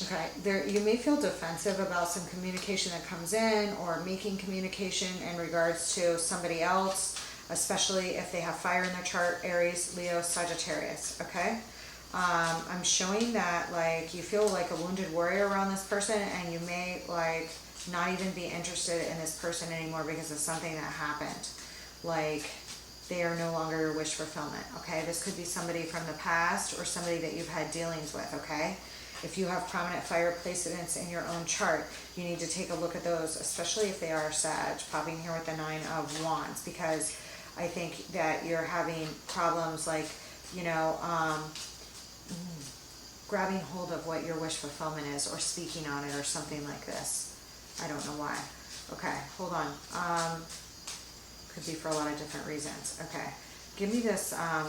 Okay, you may feel defensive about some communication that comes in, or making communication in regards to somebody else, especially if they have fire in their chart, Aries, Leo, Sagittarius, okay? I'm showing that like you feel like a wounded warrior around this person, and you may like not even be interested in this person anymore because of something that happened. Like they are no longer your wish fulfillment, okay? This could be somebody from the past or somebody that you've had dealings with, okay? If you have prominent fire placements in your own chart, you need to take a look at those, especially if they are Sag, popping here with the Nine of Wands, because I think that you're having problems like, grabbing hold of what your wish fulfillment is, or speaking on it, or something like this. I don't know why. Okay, hold on. Could be for a lot of different reasons. Okay, give me this, I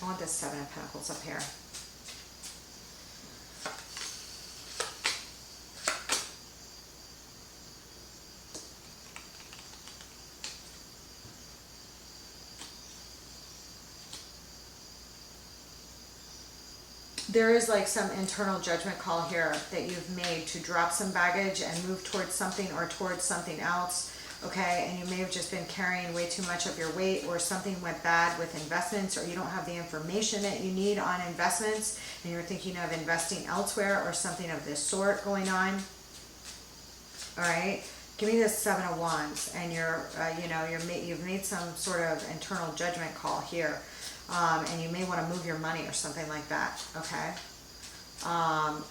want this Seven of Pentacles up here. There is like some internal judgment call here that you've made to drop some baggage and move towards something or towards something else, okay? And you may have just been carrying way too much of your weight, or something went bad with investments, or you don't have the information that you need on investments, and you're thinking of investing elsewhere or something of this sort going on. All right, give me this Seven of Wands, and you've made some sort of internal judgment call here. And you may want to move your money or something like that, okay?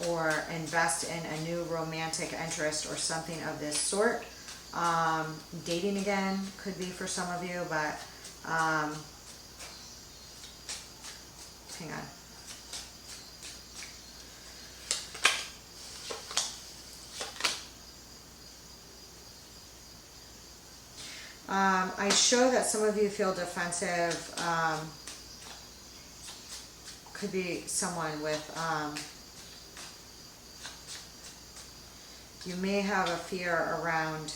Or invest in a new romantic interest or something of this sort. Dating again could be for some of you, but hang on. I show that some of you feel defensive could be someone with, you may have a fear around,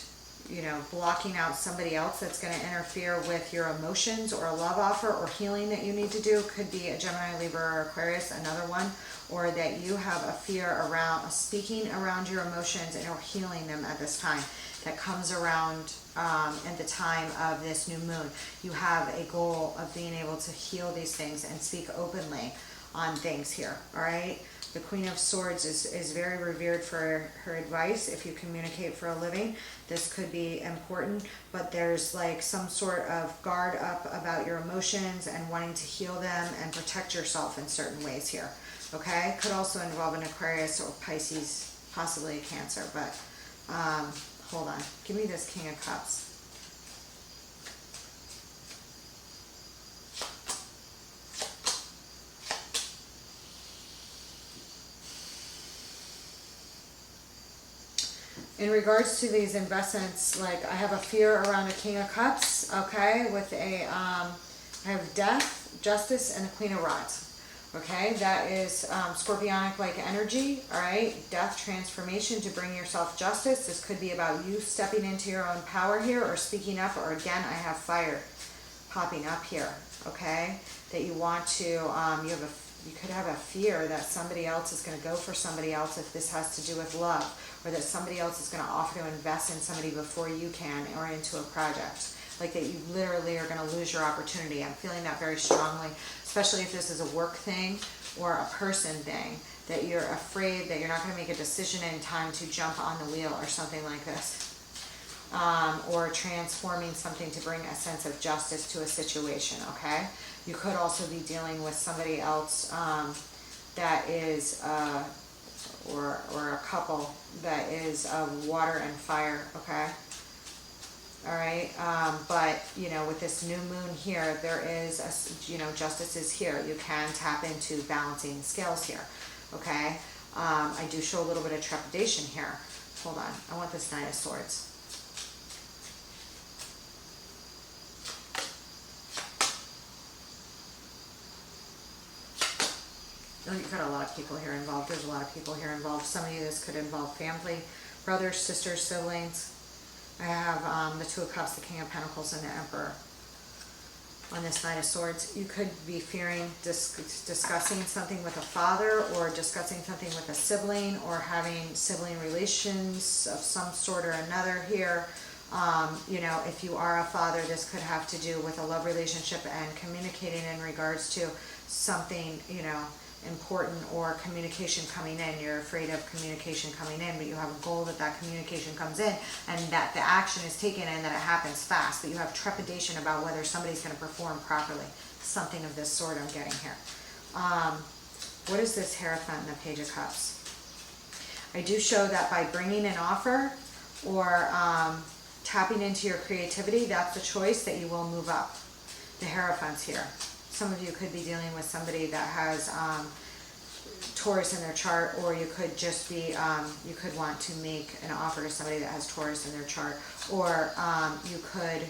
you know, blocking out somebody else that's going to interfere with your emotions, or a love offer or healing that you need to do. Could be a Gemini, Libra, or Aquarius, another one. Or that you have a fear around speaking around your emotions and or healing them at this time. That comes around at the time of this new moon. You have a goal of being able to heal these things and speak openly on things here, all right? The Queen of Swords is very revered for her advice. If you communicate for a living, this could be important, but there's like some sort of guard up about your emotions and wanting to heal them and protect yourself in certain ways here, okay? Could also involve an Aquarius or Pisces, possibly a Cancer, but hold on. Give me this King of Cups. In regards to these investments, like I have a fear around a King of Cups, okay, with a, I have Death, Justice, and the Queen of Rods, okay? That is Scorpionic-like energy, all right? Death, transformation to bring yourself justice. This could be about you stepping into your own power here or speaking up, or again, I have fire popping up here, okay? That you want to, you could have a fear that somebody else is going to go for somebody else if this has to do with love, or that somebody else is going to offer to invest in somebody before you can, or into a project. Like that you literally are going to lose your opportunity. I'm feeling that very strongly, especially if this is a work thing or a person thing, that you're afraid that you're not going to make a decision in time to jump on the wheel or something like this. Or transforming something to bring a sense of justice to a situation, okay? You could also be dealing with somebody else that is, or a couple that is of water and fire, okay? All right, but, you know, with this new moon here, there is, you know, justice is here. You can tap into balancing scales here, okay? I do show a little bit of trepidation here. Hold on, I want this Knight of Swords. Oh, you've got a lot of people here involved. There's a lot of people here involved. Some of you, this could involve family, brothers, sisters, siblings. I have the Two of Cups, the King of Pentacles, and the Emperor. On this Knight of Swords, you could be fearing discussing something with a father, or discussing something with a sibling, or having sibling relations of some sort or another here. You know, if you are a father, this could have to do with a love relationship and communicating in regards to something, you know, important, or communication coming in. You're afraid of communication coming in, but you have a goal that that communication comes in and that the action is taken and that it happens fast, but you have trepidation about whether somebody's going to perform properly. Something of this sort I'm getting here. What is this Hierophant and the Page of Cups? I do show that by bringing an offer or tapping into your creativity, that's the choice, that you will move up. The Hierophant's here. Some of you could be dealing with somebody that has Taurus in their chart, or you could just be, you could want to make an offer to somebody that has Taurus in their chart, or you could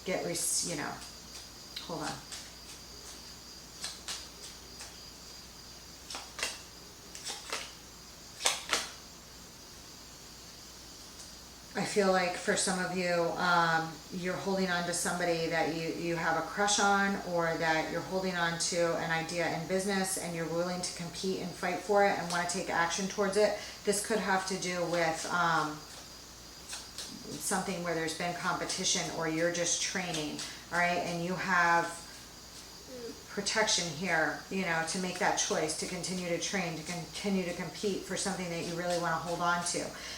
get, you know, hold on. I feel like for some of you, you're holding on to somebody that you have a crush on, or that you're holding on to an idea in business and you're willing to compete and fight for it and want to take action towards it. This could have to do with something where there's been competition, or you're just training, all right? And you have protection here, you know, to make that choice, to continue to train, to continue to compete for something that you really want to hold on to.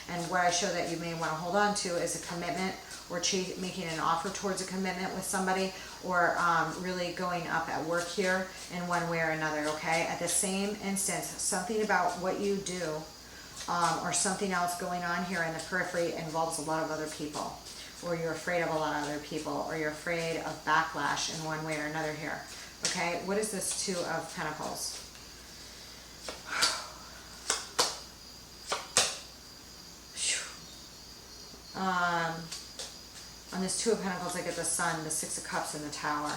And what I show that you may want to hold on to is a commitment, or making an offer towards a commitment with somebody, or really going up at work here in one way or another, okay? At the same instance, something about what you do, or something else going on here in the periphery involves a lot of other people, or you're afraid of a lot of other people, or you're afraid of backlash in one way or another here. Okay, what is this Two of Pentacles? On this Two of Pentacles, I get the Sun, the Six of Cups, and the Tower.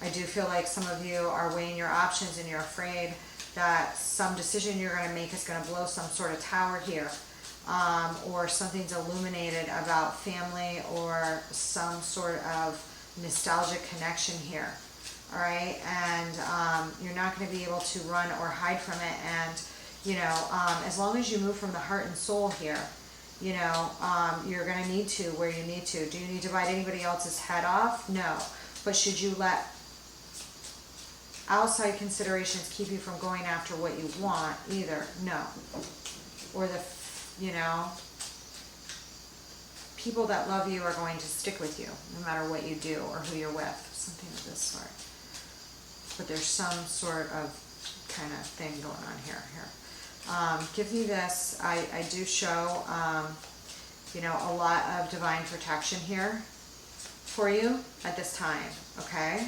I do feel like some of you are weighing your options and you're afraid that some decision you're going to make is going to blow some sort of tower here. Or something's illuminated about family or some sort of nostalgic connection here. All right, and you're not going to be able to run or hide from it. And, you know, as long as you move from the heart and soul here, you know, you're going to need to where you need to. Do you need to bite anybody else's head off? No. But should you let outside considerations keep you from going after what you want? Either. No. Or the, you know, people that love you are going to stick with you no matter what you do or who you're with. Something of this sort. But there's some sort of kind of thing going on here. Give me this. I do show, you know, a lot of divine protection here for you at this time, okay?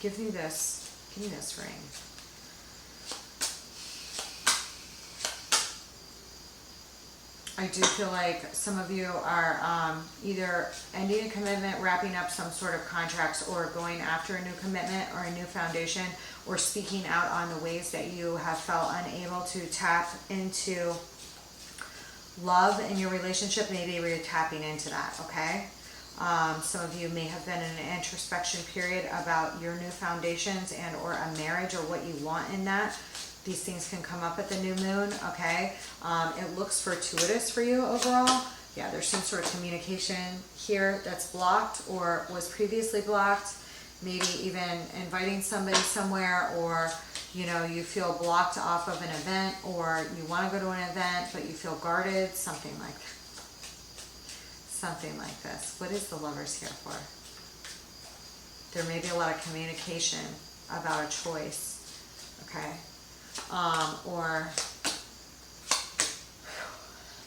Give me this ring. I do feel like some of you are either ending a commitment, wrapping up some sort of contracts, or going after a new commitment or a new foundation, or speaking out on the ways that you have felt unable to tap into love in your relationship. Maybe you're tapping into that, okay? Some of you may have been in an introspection period about your new foundations and or a marriage or what you want in that. These things can come up at the new moon, okay? It looks fortuitous for you overall. Yeah, there's some sort of communication here that's blocked or was previously blocked. Maybe even inviting somebody somewhere, or, you know, you feel blocked off of an event, or you want to go to an event, but you feel guarded, something like that. Something like this. What is the Lovers here for? There may be a lot of communication about a choice, okay? Or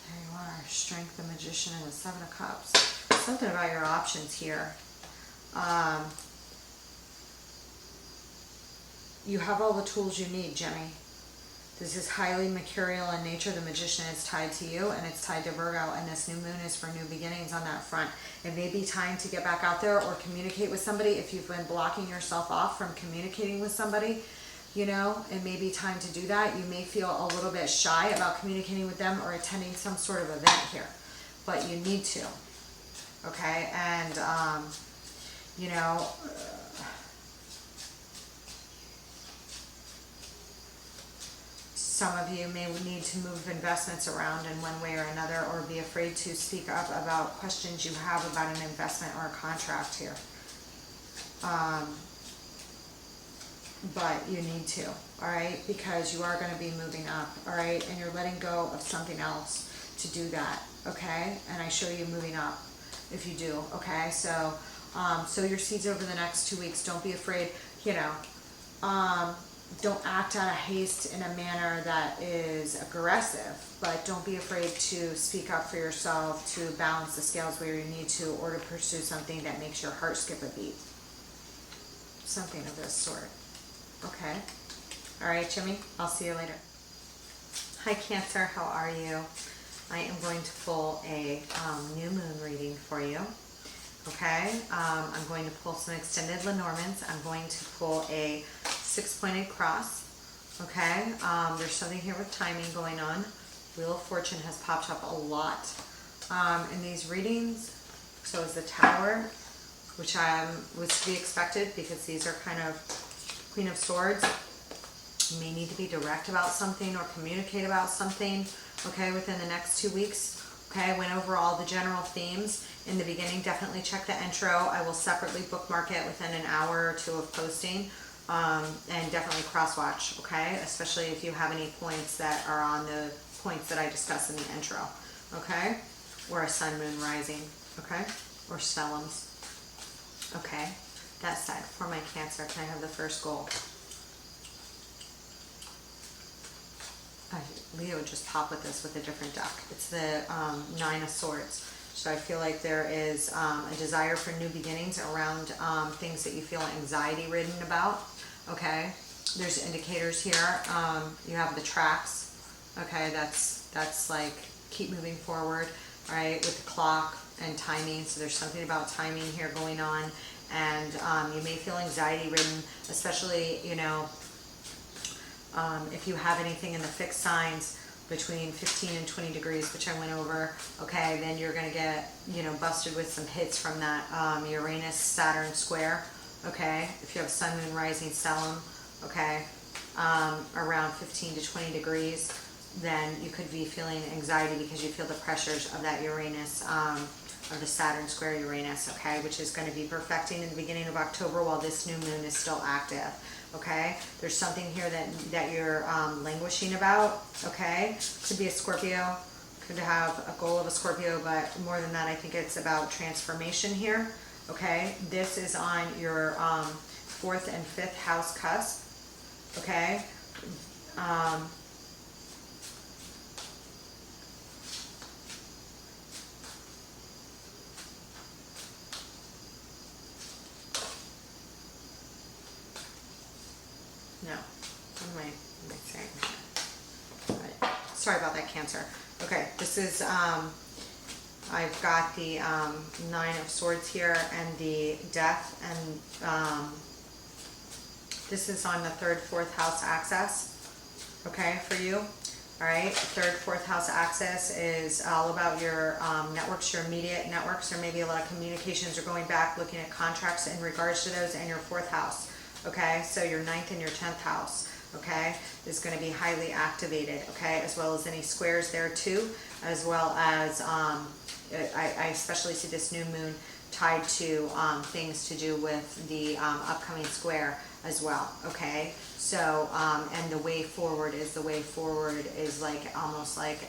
there you are, Strength, the Magician, and the Seven of Cups. Something about your options here. You have all the tools you need, Jimmy. This is highly mercurial in nature. The Magician is tied to you, and it's tied to Virgo, and this new moon is for new beginnings on that front. It may be time to get back out there or communicate with somebody. If you've been blocking yourself off from communicating with somebody, you know, it may be time to do that. You may feel a little bit shy about communicating with them or attending some sort of event here, but you need to, okay? And, you know, some of you may need to move investments around in one way or another, or be afraid to speak up about questions you have about an investment or a contract here. But you need to, all right? Because you are going to be moving up, all right? And you're letting go of something else to do that, okay? And I show you moving up if you do, okay? So, sow your seeds over the next 2 weeks. Don't be afraid, you know. Don't act out of haste in a manner that is aggressive, but don't be afraid to speak up for yourself, to balance the scales where you need to, or to pursue something that makes your heart skip a beat. Something of this sort. Okay. All right, Jimmy. I'll see you later. Hi, Cancer. How are you? I am going to pull a new moon reading for you. Okay. I'm going to pull some extended Lenormands. I'm going to pull a 6-pointed cross. Okay. There's something here with timing going on. Wheel of Fortune has popped up a lot in these readings. So is the Tower, which was to be expected because these are kind of Queen of Swords. You may need to be direct about something or communicate about something, okay, within the next 2 weeks. Okay, I went over all the general themes in the beginning. Definitely check the intro. I will separately bookmark it within an hour or two of posting, and definitely cross-watch, okay, especially if you have any points that are on the points that I discuss in the intro, okay, or a sun, moon, rising, okay, or stellums, okay. That said, for my Cancer, can I have the first goal? Leo just popped with this with a different deck. It's the 9 of Swords. So I feel like there is a desire for new beginnings around things that you feel anxiety-ridden about. Okay, there's indicators here. You have the tracks. Okay, that's like keep moving forward. All right, with the clock, and timing. So there's something about timing here going on. And you may feel anxiety ridden, especially, you know, if you have anything in the fixed signs between 15 and 20 degrees, which I went over, okay, then you're going to get, you know, busted with some hits from that Uranus-Saturn square, okay? If you have Sun, Moon, Rising, Stellium, okay, around 15 to 20 degrees, then you could be feeling anxiety because you feel the pressures of that Uranus, of the Saturn square Uranus, okay, which is going to be perfecting in the beginning of October while this new moon is still active. Okay, there's something here that you're languishing about. Okay, could be a Scorpio, could have a goal of a Scorpio, but more than that, I think it's about transformation here. Okay, this is on your 4th and 5th house cusp. Okay, no, what am I saying? All right. Sorry about that, Cancer. Okay, this is, I've got the 9 of Swords here and the Death, and this is on the 3rd, 4th house axis, okay, for you. All right, 3rd, 4th house axis is all about your networks, your immediate networks, or maybe a lot of communications are going back, looking at contracts in regards to those, and your 4th house. Okay, so your 9th and your 10th house, okay, is going to be highly activated, okay, as well as any squares there too, as well as, I especially see this new moon tied to things to do with the upcoming square as well, okay, so, and the way forward is like, almost like,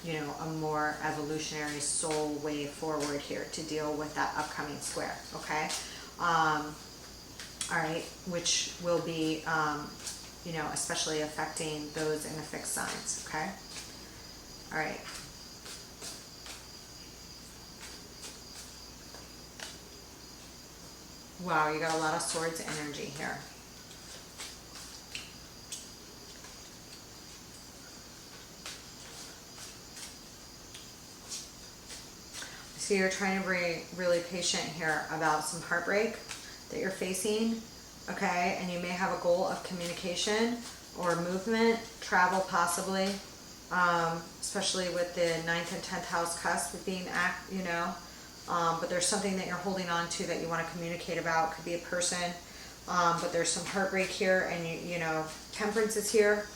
you know, a more evolutionary soul way forward here to deal with that upcoming square, okay. All right, which will be, you know, especially affecting those in the fixed signs, okay? All right. Wow, you got a lot of Swords energy here. So you're trying to be really patient here about some heartbreak that you're facing, okay, and you may have a goal of communication or movement, travel possibly, especially with the 9th and 10th house cusp with being you know, but there's something that you're holding on to that you want to communicate about. Could be a person, but there's some heartbreak here, and you know, Temperance is here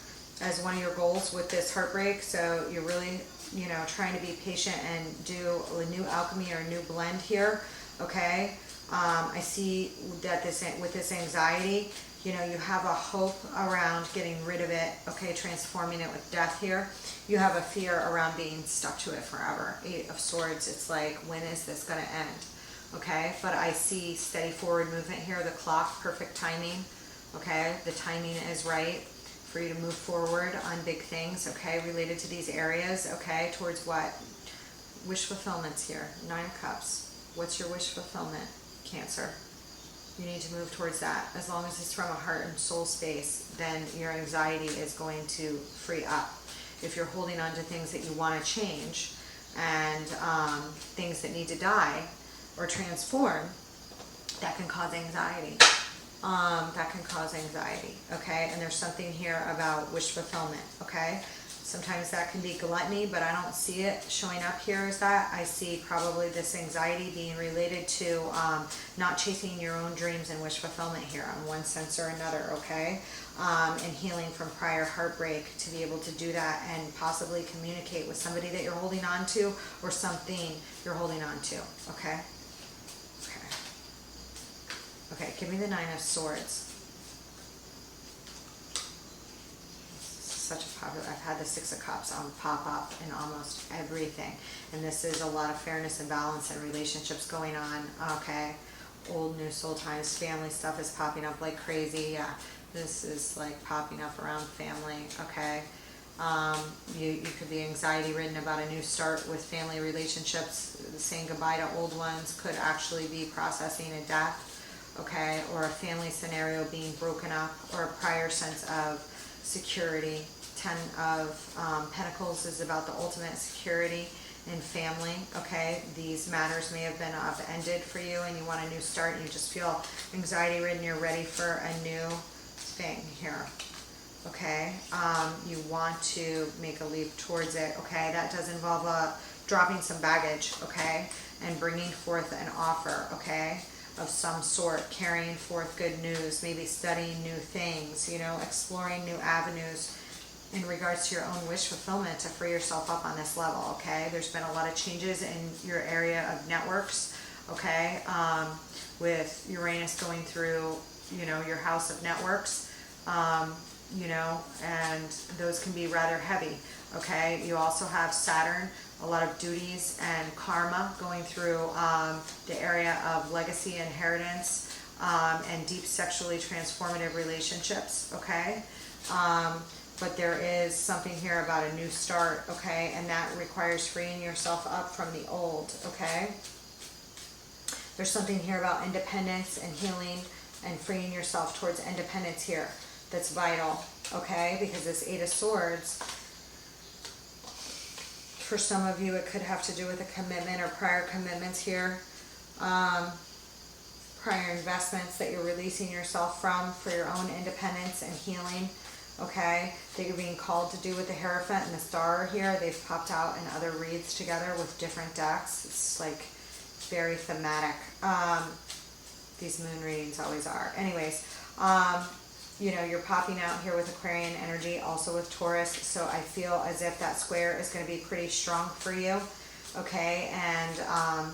as one of your goals with this heartbreak, so you're really, you know, trying to be patient and do a new alchemy or a new blend here, okay. I see that with this anxiety, you know, you have a hope around getting rid of it, okay, transforming it with Death here. You have a fear around being stuck to it forever. 8 of Swords, it's like, when is this going to end? Okay, but I see steady forward movement here, the clock, perfect timing, okay, the timing is right for you to move forward on big things, okay, related to these areas, okay, towards what? Wish fulfillment's here, 9 of Cups. What's your wish fulfillment? Cancer. You need to move towards that. As long as it's from a heart and soul space, then your anxiety is going to free up. If you're holding on to things that you want to change and things that need to die or transform, that can cause anxiety. Okay? And there's something here about wish fulfillment, okay? Sometimes that can be gluttony, but I don't see it showing up here as that. I see probably this anxiety being related to not chasing your own dreams and wish fulfillment here on one sense or another, okay? And healing from prior heartbreak to be able to do that and possibly communicate with somebody that you're holding on to or something you're holding on to, okay? Okay, give me the 9 of Swords. Such a popular, I've had the 6 of Cups pop up in almost everything, and this is a lot of fairness and balance and relationships going on, okay, old new soul times, family stuff is popping up like crazy, yeah, this is like popping up around family, okay, you could be anxiety ridden about a new start with family relationships, saying goodbye to old ones, could actually be processing a death, okay, or a family scenario being broken up, or a prior sense of security. 10 of Pentacles is about the ultimate security in family, okay? These matters may have been upended for you and you want a new start and you just feel anxiety ridden, you're ready for a new thing here, okay? You want to make a leap towards it, okay? That does involve dropping some baggage, okay? And bringing forth an offer, okay? Of some sort, carrying forth good news, maybe studying new things, you know, exploring new avenues in regards to your own wish fulfillment to free yourself up on this level, okay? There's been a lot of changes in your area of networks, okay? With Uranus going through, you know, your house of networks, you know, and those can be rather heavy, okay? You also have Saturn, a lot of duties and karma going through the area of legacy, inheritance, and deep sexually transformative relationships, okay? But there is something here about a new start, okay? And that requires freeing yourself up from the old, okay? There's something here about independence and healing and freeing yourself towards independence here that's vital, okay? Because this Eight of Swords, for some of you, it could have to do with a commitment or prior commitments here. Prior investments that you're releasing yourself from for your own independence and healing, okay? That you're being called to do with the Hierophant and the Star here. They've popped out in other reads together with different decks. It's like very thematic. These moon readings always are. Anyways, you know, you're popping out here with Aquarian energy, also with Taurus, so I feel as if that square is going to be pretty strong for you, okay? And,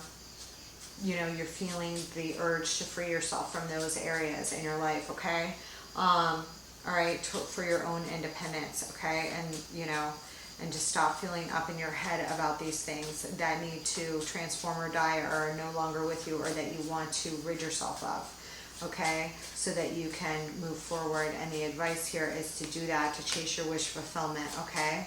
you know, you're feeling the urge to free yourself from those areas in your life, okay? All right, for your own independence, okay? And, you know, and to stop feeling up in your head about these things that need to transform or die or are no longer with you or that you want to rid yourself of. Okay, so that you can move forward, and the advice here is to do that, to chase your wish fulfillment, okay?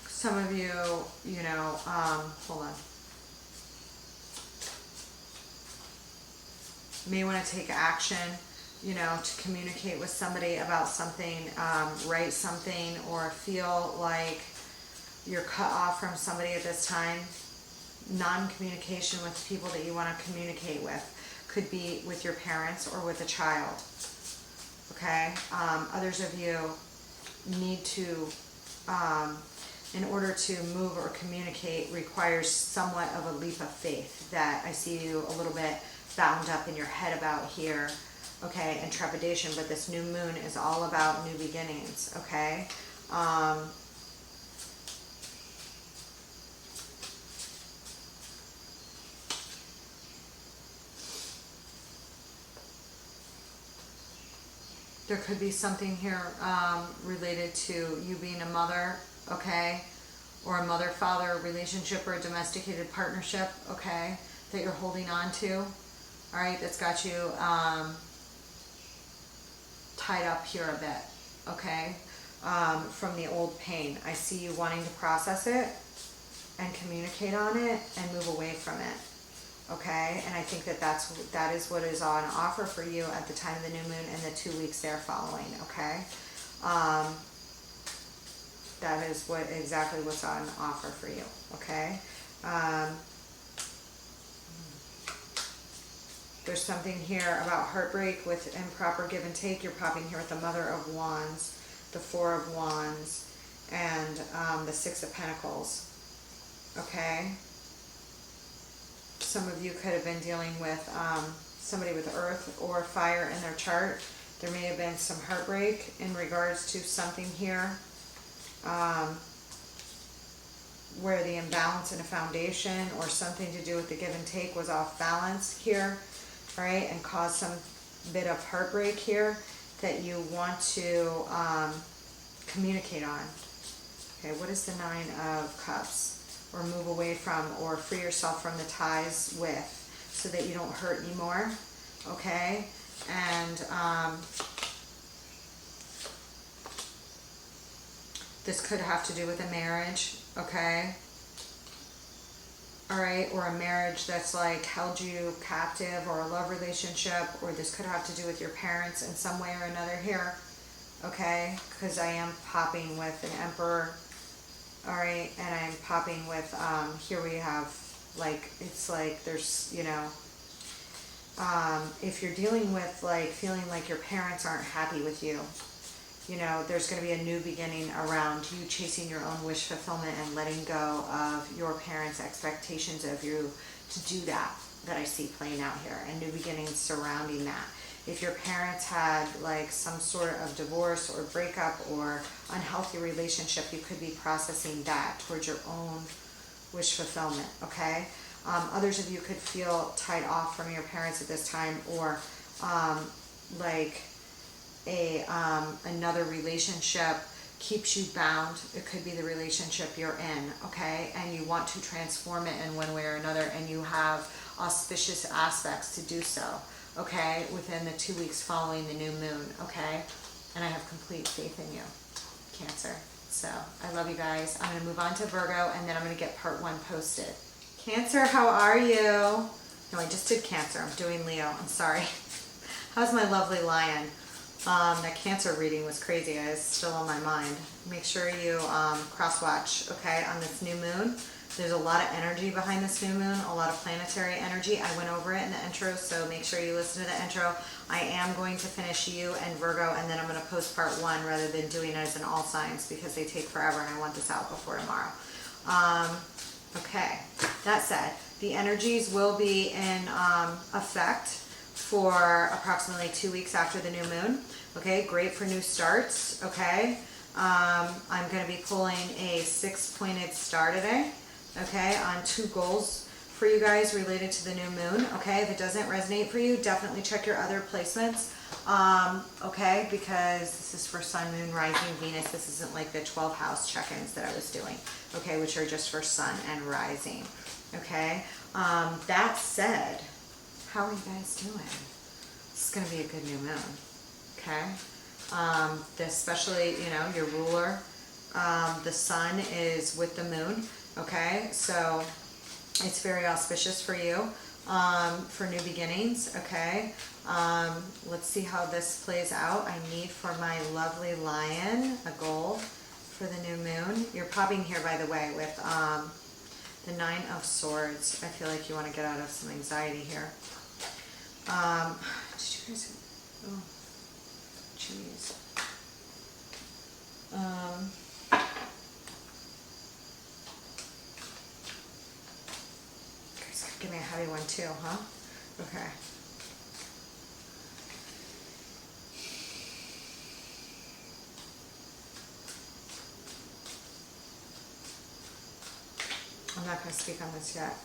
Some of you, you know, hold on. May want to take action, you know, to communicate with somebody about something, write something, or feel like you're cut off from somebody at this time. Non-communication with people that you want to communicate with. Could be with your parents or with a child, okay? Others of you need to, in order to move or communicate, requires somewhat of a leap of faith that I see you a little bit bound up in your head about here. Okay, and trepidation, but this new moon is all about new beginnings, okay? There could be something here related to you being a mother, okay? Or a mother-father relationship or a domesticated partnership, okay? That you're holding on to, all right? That's got you tied up here a bit, okay? From the old pain. I see you wanting to process it and communicate on it and move away from it, okay? And I think that that is what is on offer for you at the time of the new moon and the 2 weeks there following, okay? That is exactly what's on offer for you, okay? There's something here about heartbreak with improper give and take. You're popping here with the Mother of Wands, the Four of Wands, and the Six of Pentacles. Okay? Some of you could have been dealing with somebody with earth or fire in their chart. There may have been some heartbreak in regards to something here where the imbalance in a foundation or something to do with the give and take was off balance here. Right, and cause some bit of heartbreak here that you want to communicate on. Okay, what is the Nine of Cups? Or move away from, or free yourself from the ties with, so that you don't hurt anymore. Okay, and this could have to do with a marriage. Okay. all right, or a marriage that's like held you captive, or a love relationship, or this could have to do with your parents in some way or another here, okay, because I am popping with an Emperor, all right, and I'm popping with, here we have, like, it's like there's, you know, if you're dealing with like feeling like your parents aren't happy with you, you know, there's going to be a new beginning around you chasing your own wish fulfillment and letting go of your parents' expectations of you to do that I see playing out here, and new beginnings surrounding that. If your parents had like some sort of divorce or breakup or unhealthy relationship, you could be processing that towards your own wish fulfillment, okay? Others of you could feel tied off from your parents at this time, or like another relationship keeps you bound. It could be the relationship you're in, okay, and you want to transform it in one way or another, and you have auspicious aspects to do so, okay, within the 2 weeks following the new moon, okay, and I have complete faith in you, Cancer. So I love you guys. I'm going to move on to Virgo, and then I'm going to get part 1 posted. Cancer, how are you? No, I just did Cancer. I'm doing Leo. I'm sorry. How's my lovely lion? That Cancer reading was crazy. It's still on my mind. Make sure you cross watch, okay, on this new moon. There's a lot of energy behind this new moon, a lot of planetary energy. I went over it in the intro, so make sure you listen to the intro. I am going to finish you and Virgo, and then I'm going to post part 1 rather than doing it as an all signs, because they take forever and I want this out before tomorrow. Okay, that said, the energies will be in effect for approximately 2 weeks after the new moon. Okay, great for new starts. Okay, I'm going to be pulling a 6-pointed star today. Okay, on 2 goals for you guys related to the new moon. Okay, if it doesn't resonate for you, definitely check your other placements. Okay, because this is for Sun, Moon, Rising, Venus. This isn't like the 12 house check-ins that I was doing. Okay, which are just for Sun and Rising. Okay, that said, how are you guys doing? It's going to be a good new moon. Okay, especially, you know, your ruler, the Sun is with the moon. Okay, so it's very auspicious for you, for new beginnings. Okay, let's see how this plays out. I need for my lovely lion a goal for the new moon. You're popping here, by the way, with the 9 of Swords. I feel like you want to get out of some anxiety here. Did you guys? Oh, jeez. Give me a heavy one too, huh? Okay. I'm not going to speak on this yet.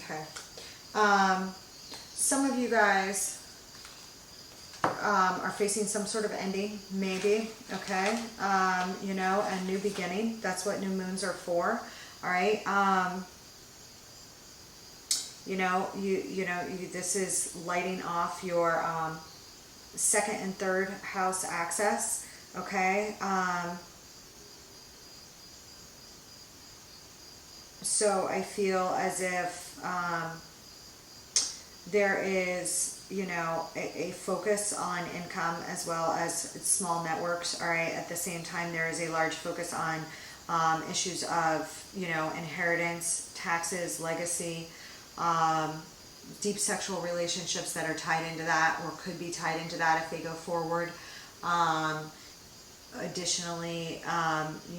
Okay. Some of you guys are facing some sort of ending, maybe, okay? You know, a new beginning. That's what new moons are for, all right? You know, this is lighting off your 2nd and 3rd house access, okay? So I feel as if there is, you know, a focus on income as well as small networks, all right? At the same time, there is a large focus on issues of, you know, inheritance, taxes, legacy, deep sexual relationships that are tied into that or could be tied into that if they go forward. Additionally,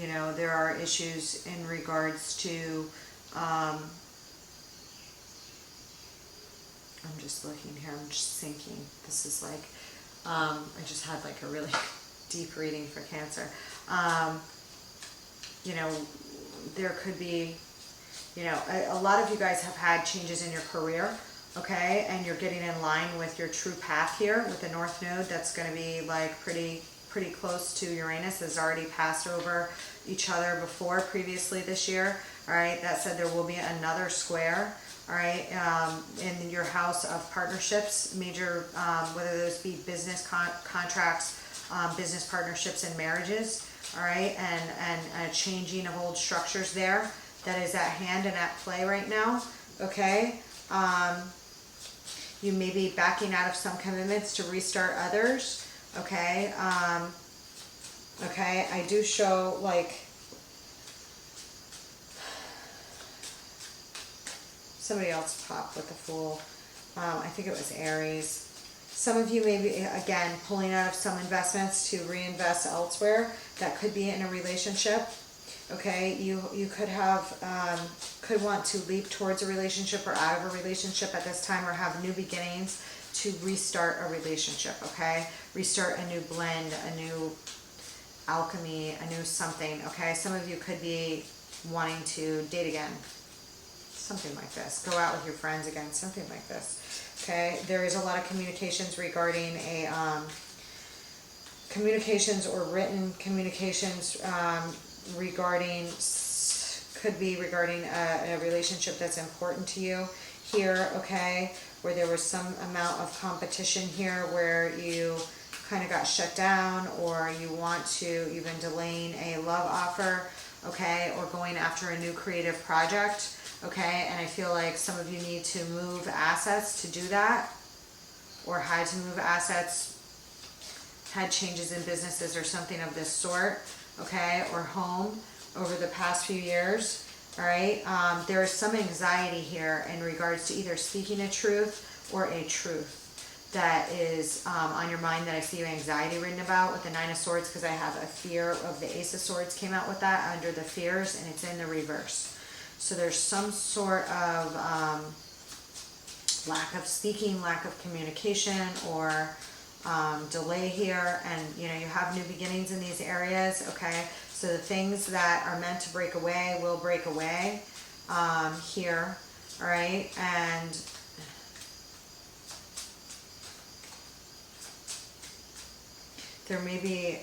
you know, there are issues in regards to, I'm just looking here, I'm just thinking, this is like, I just had like a really deep reading for Cancer. You know, there could be, you know, a lot of you guys have had changes in your career, okay, and you're getting in line with your true path here with the North Node. That's going to be like pretty close to Uranus. Has already passed over each other before previously this year. All right, that said, there will be another square. All right, in your house of partnerships, major, whether those be business contracts, business partnerships, and marriages. All right, and a changing of old structures there that is at hand and at play right now. Okay, you may be backing out of some commitments to restart others. Okay, okay, I do show like somebody else popped with the Fool. I think it was Aries. Some of you may be, again, pulling out of some investments to reinvest elsewhere. That could be in a relationship. Okay, you could have, could want to leap towards a relationship or out of a relationship at this time, or have new beginnings to restart a relationship, okay? Restart a new blend, a new alchemy, a new something, okay? Some of you could be wanting to date again. Something like this. Go out with your friends again. Something like this. Okay. There is a lot of communications regarding a communications or written communications regarding, could be regarding a relationship that's important to you here. Okay. Where there was some amount of competition here, where you kind of got shut down, or you've been delaying a love offer. Okay. Or going after a new creative project. Okay, and I feel like some of you need to move assets to do that, or had to move assets, had changes in businesses or something of this sort, okay, or home over the past few years. All right, there is some anxiety here in regards to either speaking a truth or a truth that is on your mind, that I see you anxiety written about with the Nine of Swords, because I have a fear of the Ace of Swords came out with that under the fears, and it's in the reverse. So there's some sort of lack of speaking, lack of communication, or delay here, and you have new beginnings in these areas. Okay, so the things that are meant to break away will break away here. All right, and there may be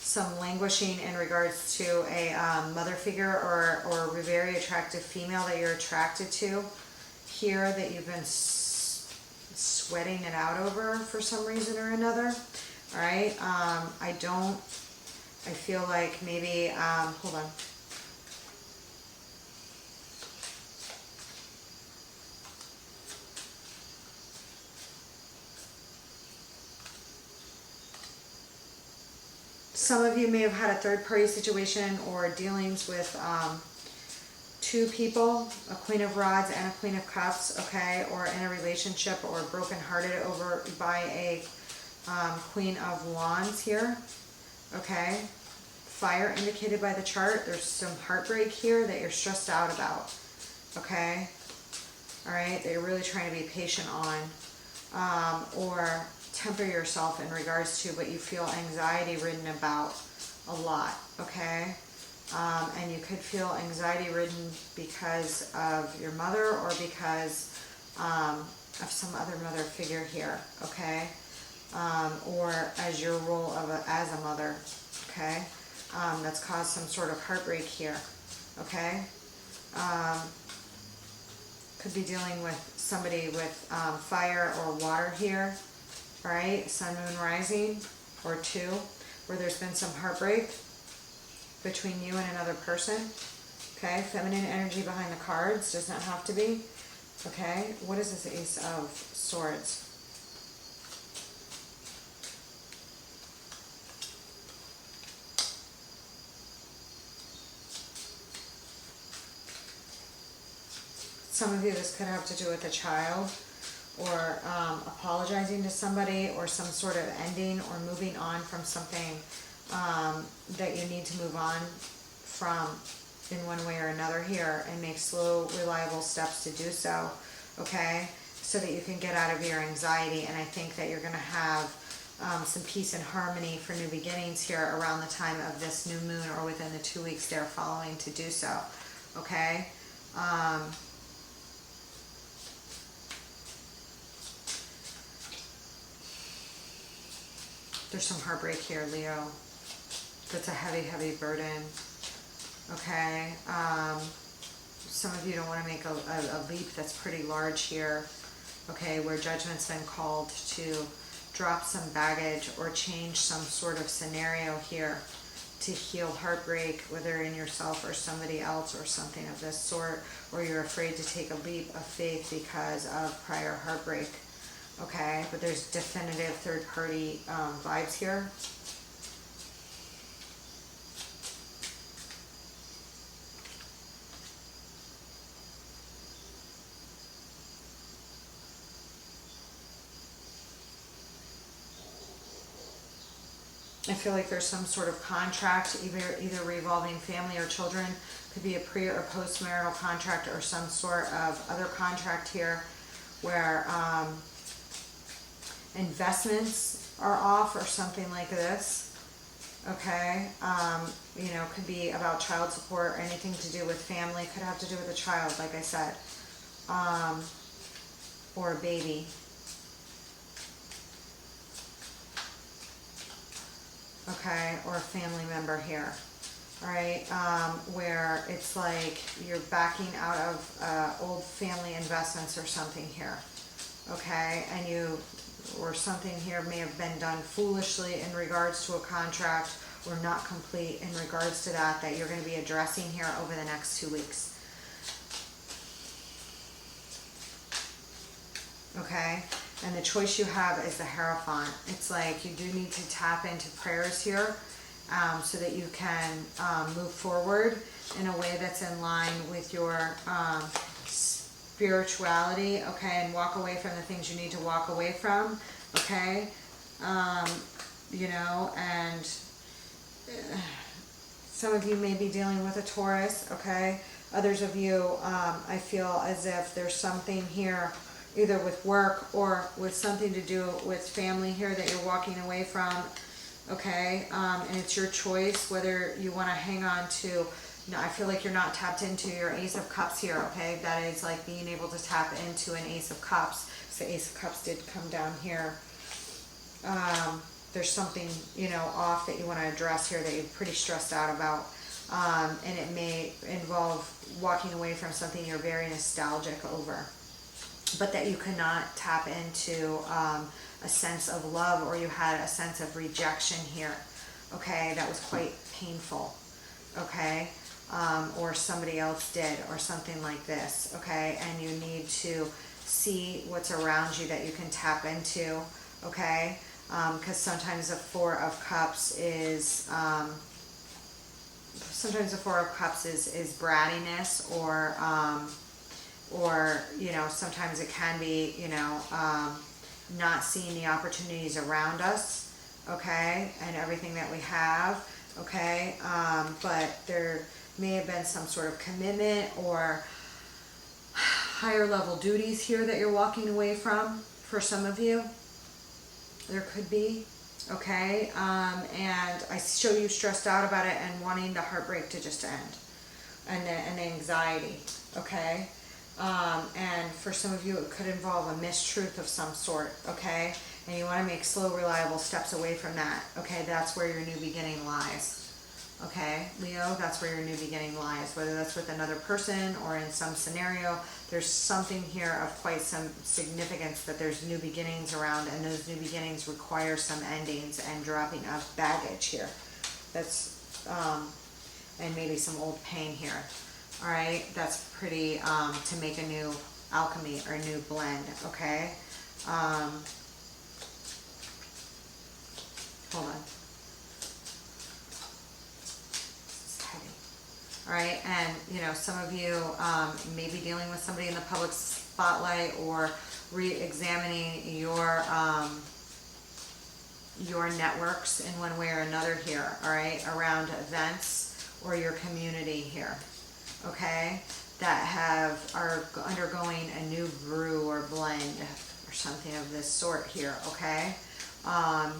some languishing in regards to a mother figure, or a very attractive female that you're attracted to here, that you've been sweating it out over for some reason or another. All right, I feel like maybe, hold on. Some of you may have had a third-party situation or dealings with two people, a Queen of Rods and a Queen of Cups, okay, or in a relationship, or broken-hearted over by a Queen of Wands here, okay. Fire indicated by the chart. There's some heartbreak here that you're stressed out about, okay. All right, that you're really trying to be patient on, or temper yourself in regards to, but you feel anxiety ridden about a lot, okay? And you could feel anxiety ridden because of your mother, or because of some other mother figure here, okay? Or as your role as a mother, okay? That's caused some sort of heartbreak here, okay? Could be dealing with somebody with fire or water here. Right, sun, moon, rising, or two, where there's been some heartbreak between you and another person. Okay, feminine energy behind the cards, does not have to be. Okay, what is this Ace of Swords? Some of you, this could have to do with a child, or apologizing to somebody, or some sort of ending or moving on from something that you need to move on from in one way or another here, and make slow, reliable steps to do so, okay, so that you can get out of your anxiety. And I think that you're going to have some peace and harmony for new beginnings here around the time of this new moon, or within the 2 weeks there following to do so, okay. There's some heartbreak here, Leo. that's a heavy, heavy burden. Okay. Some of you don't want to make a leap that's pretty large here. Okay, where judgment's been called to drop some baggage or change some sort of scenario here to heal heartbreak, whether in yourself or somebody else or something of this sort, or you're afraid to take a leap of faith because of prior heartbreak. Okay, but there's definitive third party vibes here. I feel like there's some sort of contract, either revolving family or children. Could be a pre or post marital contract or some sort of other contract here where investments are off or something like this. Okay, you know, could be about child support or anything to do with family. Could have to do with a child, like I said, or a baby. Okay, or a family member here. All right, where it's like you're backing out of old family investments or something here. Okay, and you, or something here may have been done foolishly in regards to a contract or not complete in regards to that you're going to be addressing here over the next 2 weeks. Okay, and the choice you have is the Hierophant. It's like you do need to tap into prayers here so that you can move forward in a way that's in line with your spirituality, okay, and walk away from the things you need to walk away from, okay, you know, and some of you may be dealing with a Taurus, okay, others of you, I feel as if there's something here either with work or with something to do with family here that you're walking away from, okay, and it's your choice whether you want to hang on to. No, I feel like you're not tapped into your Ace of Cups here, okay? That is like being able to tap into an Ace of Cups. So Ace of Cups did come down here. There's something, you know, off that you want to address here that you're pretty stressed out about. And it may involve walking away from something you're very nostalgic over, but that you cannot tap into a sense of love, or you had a sense of rejection here, okay? That was quite painful, okay? Or somebody else did, or something like this, okay? And you need to see what's around you that you can tap into, okay? Because sometimes the Four of Cups is brattiness, or you know, sometimes it can be, you know, not seeing the opportunities around us, okay, and everything that we have, okay, but there may have been some sort of commitment or higher level duties here that you're walking away from. For some of you, there could be, okay, and I show you stressed out about it and wanting the heartbreak to just end, and the anxiety, okay. And for some of you, it could involve a mistruth of some sort, okay? And you want to make slow, reliable steps away from that, okay? That's where your new beginning lies, okay? Leo, that's where your new beginning lies, whether that's with another person or in some scenario. There's something here of quite some significance that there's new beginnings around, and those new beginnings require some endings and dropping of baggage here. That's, and maybe some old pain here. All right, that's pretty, to make a new alchemy or a new blend, okay? Hold on. It's heavy. All right, and, you know, some of you may be dealing with somebody in the public spotlight, or re-examining your networks in one way or another here, all right, around events or your community here. Okay, that are undergoing a new brew or blend or something of this sort here, okay? I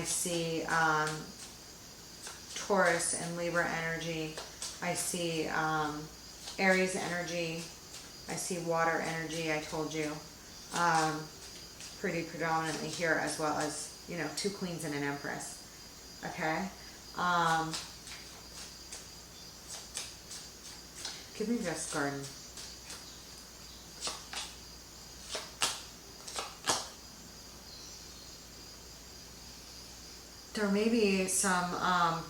see Taurus and Libra energy. I see Aries energy. I see water energy, I told you. pretty predominantly here, as well as, you know, 2 queens and an empress. Okay. Give me this garden. There may be some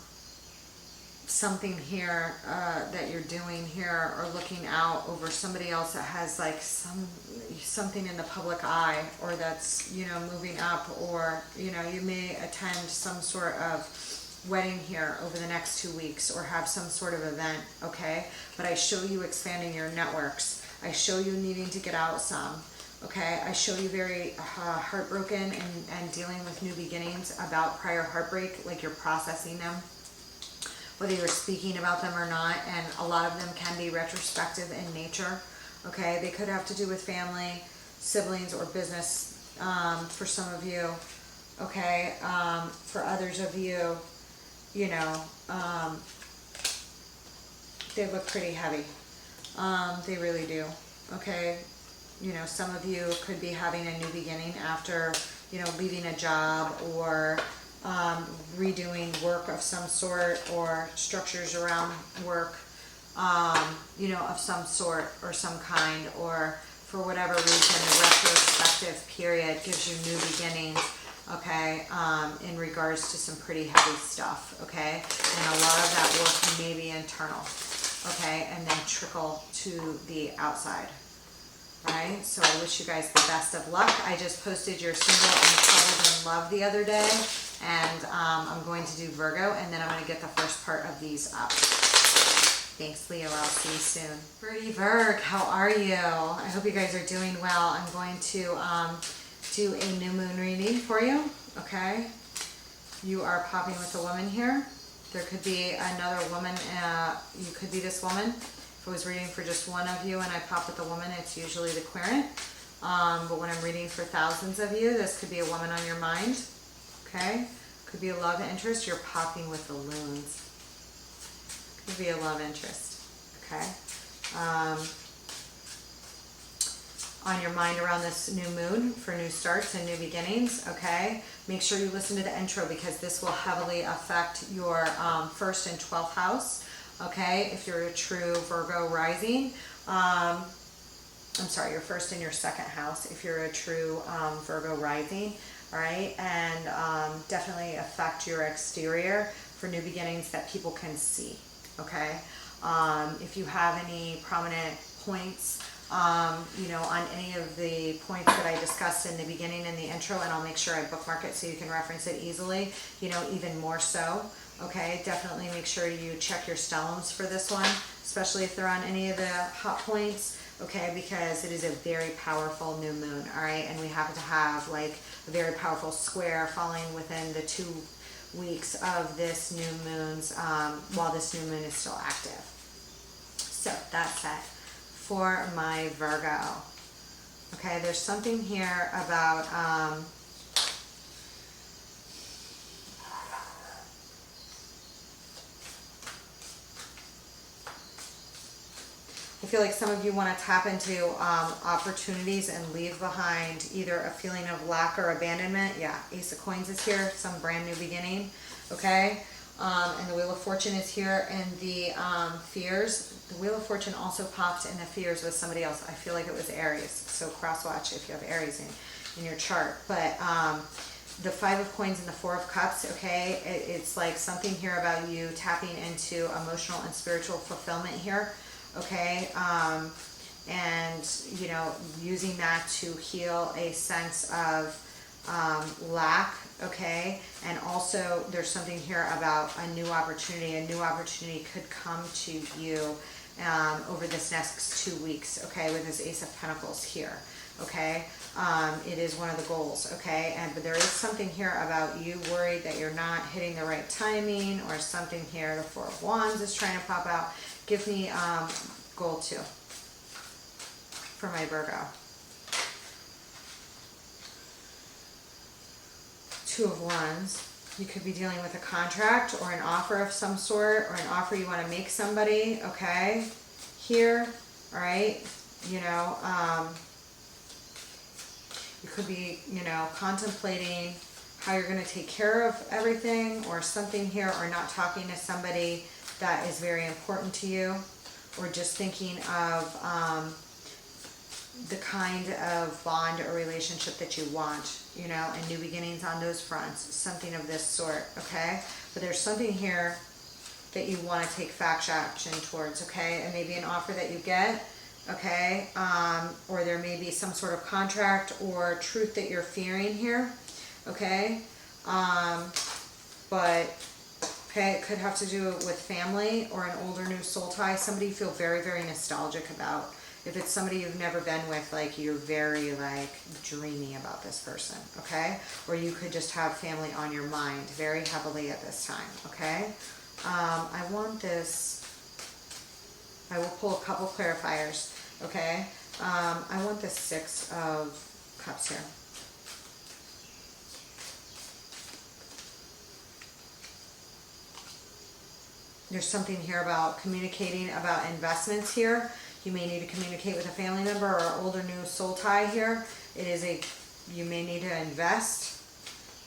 something here that you're doing here, or looking out over somebody else that has like something in the public eye, or that's, you know, moving up, or, you know, you may attend some sort of wedding here over the next 2 weeks, or have some sort of event. Okay, but I show you expanding your networks. I show you needing to get out some. Okay, I show you very heartbroken and dealing with new beginnings about prior heartbreak, like you're processing them, whether you're speaking about them or not, and a lot of them can be retrospective in nature. Okay, they could have to do with family, siblings, or business for some of you. Okay, for others of you, you know, they look pretty heavy. They really do. Okay. You know, some of you could be having a new beginning after, you know, leaving a job, or redoing work of some sort, or structures around work, you know, of some sort or some kind, or for whatever reason, the retrospective period gives you new beginnings. Okay, in regards to some pretty heavy stuff. Okay, and a lot of that work may be internal. Okay, and then trickle to the outside. Right, so I wish you guys the best of luck. I just posted your single and troubled in love the other day, and I'm going to do Virgo, and then I'm going to get the first part of these up. Thanks, Leo. I'll see you soon. Pretty Virg, how are you? I hope you guys are doing well. I'm going to do a new moon reading for you. Okay, you are popping with a woman here. There could be another woman. You could be this woman. If I was reading for just one of you and I pop with a woman, it's usually the querent. But when I'm reading for thousands of you, this could be a woman on your mind. Okay? Could be a love interest. You're popping with the loons. Could be a love interest. Okay? On your mind around this new moon for new starts and new beginnings. Okay? Make sure you listen to the intro, because this will heavily affect your 1st and 12th house. Okay, if you're a true Virgo rising, I'm sorry, your 1st and your 2nd house, if you're a true Virgo rising, all right, and definitely affect your exterior for new beginnings that people can see. Okay, if you have any prominent points, you know, on any of the points that I discussed in the beginning in the intro, and I'll make sure I bookmark it so you can reference it easily, you know, even more so. Okay, definitely make sure you check your stellums for this one, especially if they're on any of the hot points. Okay, because it is a very powerful new moon. All right, and we happen to have like a very powerful square falling within the 2 weeks of this new moon's, while this new moon is still active. So that's it for my Virgo. Okay, there's something here about I feel like some of you want to tap into opportunities and leave behind either a feeling of lack or abandonment. Yeah, Ace of Coins is here, some brand new beginning. Okay, and the Wheel of Fortune is here, and the fears. The Wheel of Fortune also popped in the fears with somebody else. I feel like it was Aries, so cross-watch if you have Aries in your chart. But the 5 of Coins and the 4 of Cups, okay, it's like something here about you tapping into emotional and spiritual fulfillment here. Okay, and, you know, using that to heal a sense of lack. Okay, and also there's something here about a new opportunity. A new opportunity could come to you over this next 2 weeks. Okay, with this Ace of Pentacles here. Okay, it is one of the goals. Okay, but there is something here about you worried that you're not hitting the right timing, or something here. The 4 of Wands is trying to pop out. Give me goal 2 for my Virgo. 2 of Wands. You could be dealing with a contract or an offer of some sort, or an offer you want to make somebody. Okay, here. All right. You know, You could be, you know, contemplating how you're going to take care of everything or something here, or not talking to somebody that is very important to you, or just thinking of the kind of bond or relationship that you want, you know, and new beginnings on those fronts, something of this sort, okay? But there's something here that you want to take factual action towards, okay? And maybe an offer that you get, okay? Or there may be some sort of contract or truth that you're fearing here, okay? But, okay, it could have to do with family or an old or new soul tie, somebody you feel very, very nostalgic about. If it's somebody you've never been with, like, you're very, like, dreamy about this person, okay? Or you could just have family on your mind very heavily at this time, okay? I want this, I will pull a couple clarifiers, okay? I want the 6 of Cups here. There's something here about communicating about investments here. You may need to communicate with a family member or an old or new soul tie here. It is you may need to invest,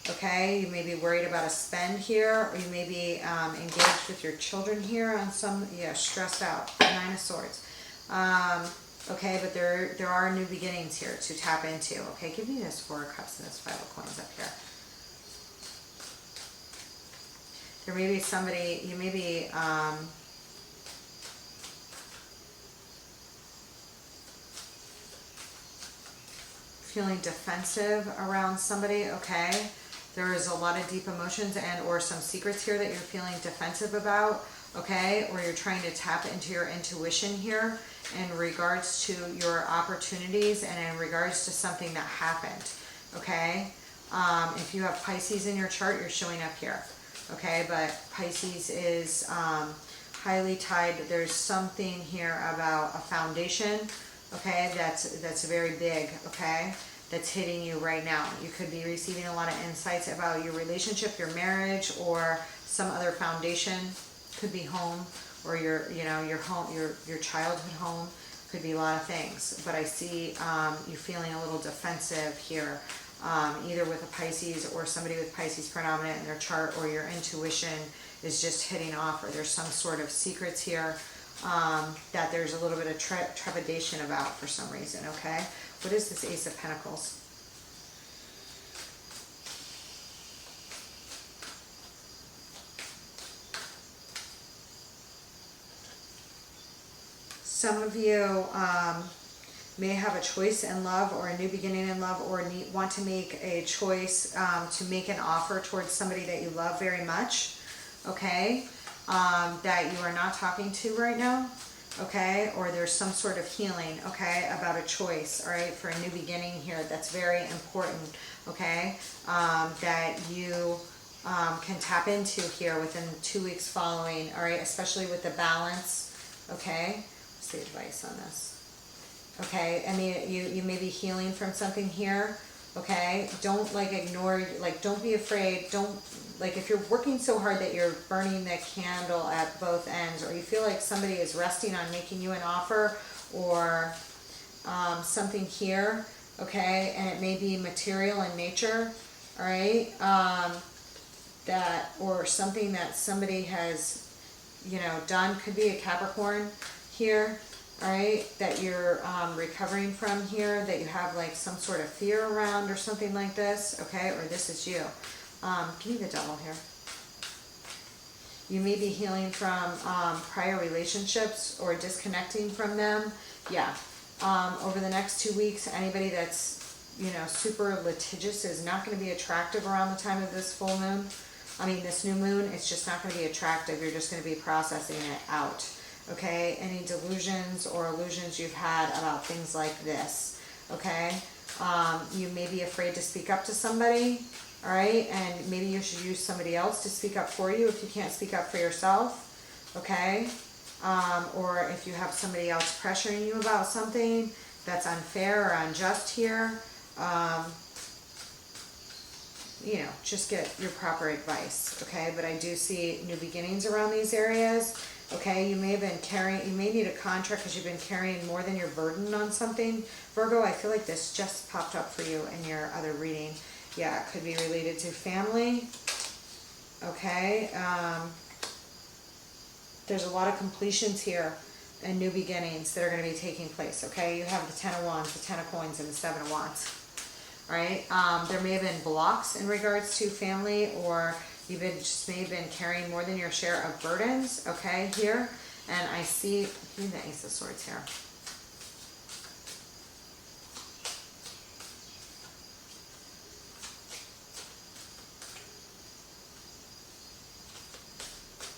okay? You may be worried about a spend here, or you may be engaged with your children here on some, yeah, stressed out, 9 of Swords. Okay, but there are new beginnings here to tap into, okay? Give me this 4 of Cups and this 5 of Coins up here. There may be somebody, you may be, feeling defensive around somebody, okay? There is a lot of deep emotions and or some secrets here that you're feeling defensive about, okay? Or you're trying to tap into your intuition here in regards to your opportunities and in regards to something that happened, okay? If you have Pisces in your chart, you're showing up here, okay? But Pisces is highly tied. There's something here about a foundation, okay, that's very big, okay, that's hitting you right now. You could be receiving a lot of insights about your relationship, your marriage, or some other foundation. Could be home, or your, you know, your home, your childhood home. Could be a lot of things. But I see you feeling a little defensive here, either with a Pisces or somebody with Pisces predominant in their chart, or your intuition is just hitting off, or there's some sort of secrets here that there's a little bit of trepidation about for some reason, okay? What is this Ace of Pentacles? Some of you may have a choice in love, or a new beginning in love, or want to make a choice to make an offer towards somebody that you love very much, okay? That you are not talking to right now, okay? Or there's some sort of healing, okay, about a choice, all right, for a new beginning here that's very important, okay? That you can tap into here within 2 weeks following, all right, especially with the balance, okay? What's the advice on this? Okay, I mean, you may be healing from something here, okay? Don't, like, ignore, like, don't be afraid, don't, like, if you're working so hard that you're burning the candle at both ends, or you feel like somebody is resting on making you an offer, or something here, okay, and it may be material in nature, all right, that, or something that somebody has, you know, done, could be a Capricorn here, all right, that you're recovering from here, that you have like some sort of fear around or something like this, okay, or this is you. Give me the Devil here. You may be healing from prior relationships or disconnecting from them. Yeah. Over the next 2 weeks, anybody that's, you know, super litigious is not going to be attractive around the time of this full moon. I mean, this new moon, it's just not going to be attractive. You're just going to be processing it out. Okay, any delusions or illusions you've had about things like this, okay? You may be afraid to speak up to somebody, all right? And maybe you should use somebody else to speak up for you if you can't speak up for yourself, okay? Or if you have somebody else pressuring you about something that's unfair or unjust here, you know, just get your proper advice, okay? But I do see new beginnings around these areas. Okay, you may have been carrying, you may need a contract because you've been carrying more than your burden on something. Virgo, I feel like this just popped up for you in your other reading. Yeah, it could be related to family. Okay, there's a lot of completions here and new beginnings that are going to be taking place. Okay, you have the 10 of Wands, the 10 of Coins, and the 7 of Wands. All right, there may have been blocks in regards to family, or you've been just may have been carrying more than your share of burdens. Okay, here, and I see the Ace of Swords here.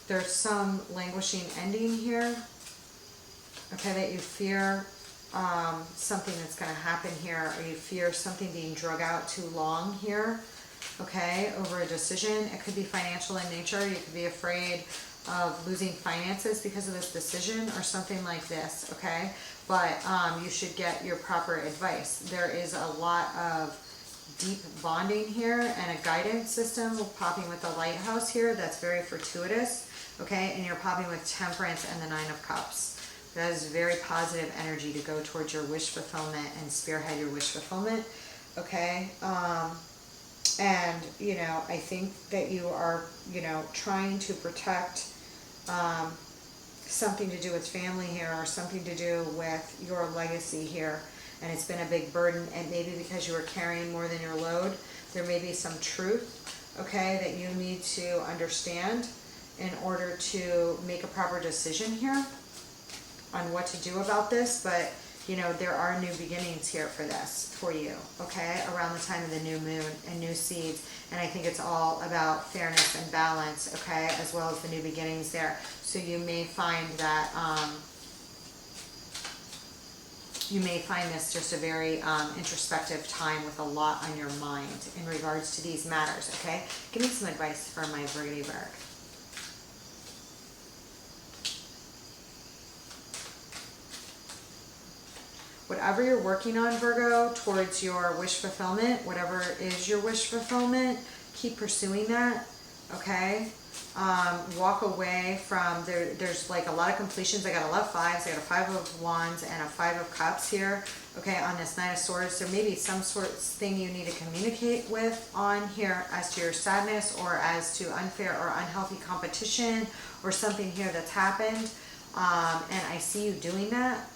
There's some languishing ending here. Okay, that you fear something that's going to happen here, or you fear something being drug out too long here, okay, over a decision. It could be financial in nature. You could be afraid of losing finances because of this decision or something like this, okay? But you should get your proper advice. There is a lot of deep bonding here and a guidance system popping with the Lighthouse here that's very fortuitous, okay? And you're popping with Temperance and the 9 of Cups. That is very positive energy to go towards your wish fulfillment and spearhead your wish fulfillment, okay? And, you know, I think that you are, you know, trying to protect something to do with family here, or something to do with your legacy here. And it's been a big burden, and maybe because you were carrying more than your load, there may be some truth, okay, that you need to understand in order to make a proper decision here on what to do about this. But you know, there are new beginnings here for this, for you, okay, around the time of the new moon and new seeds. And I think it's all about fairness and balance, okay, as well as the new beginnings there. So you may find that you may find this just a very introspective time with a lot on your mind in regards to these matters, okay? Give me some advice for my Virgo Berg. Whatever you're working on, Virgo, towards your wish fulfillment, whatever is your wish fulfillment, keep pursuing that, okay? Walk away from, there's like a lot of completions. I got a lot of fives. I got a 5 of Wands and a 5 of Cups here, okay, on this 9 of Swords. There may be some sort of thing you need to communicate with on here as to your sadness, or as to unfair or unhealthy competition, or something here that's happened. And I see you doing that.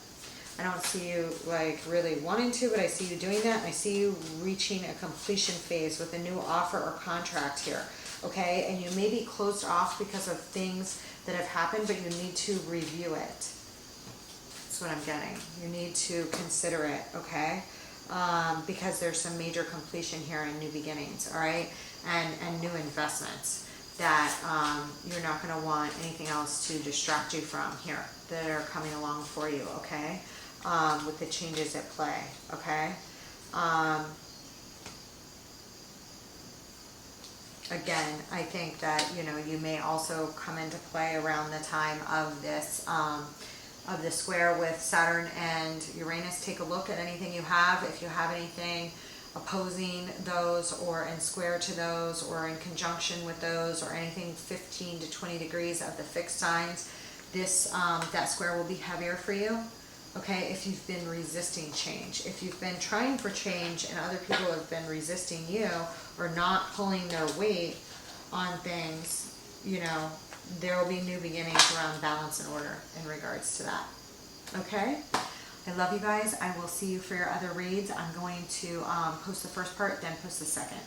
I don't see you like really wanting to, but I see you doing that, and I see you reaching a completion phase with a new offer or contract here, okay? And you may be closed off because of things that have happened, but you need to review it. That's what I'm getting. You need to consider it, okay? Because there's some major completion here and new beginnings, all right? And new investments that you're not going to want anything else to distract you from here that are coming along for you, okay? With the changes at play, okay? Again, I think that, you know, you may also come into play around the time of this, of the square with Saturn and Uranus. Take a look at anything you have. If you have anything opposing those, or in square to those, or in conjunction with those, or anything 15 to 20 degrees of the fixed signs, this that square will be heavier for you, okay? If you've been resisting change, if you've been trying for change and other people have been resisting you or not pulling their weight on things, you know, there will be new beginnings around balance and order in regards to that, okay? I love you guys. I will see you for your other reads. I'm going to post the first part, then post the second.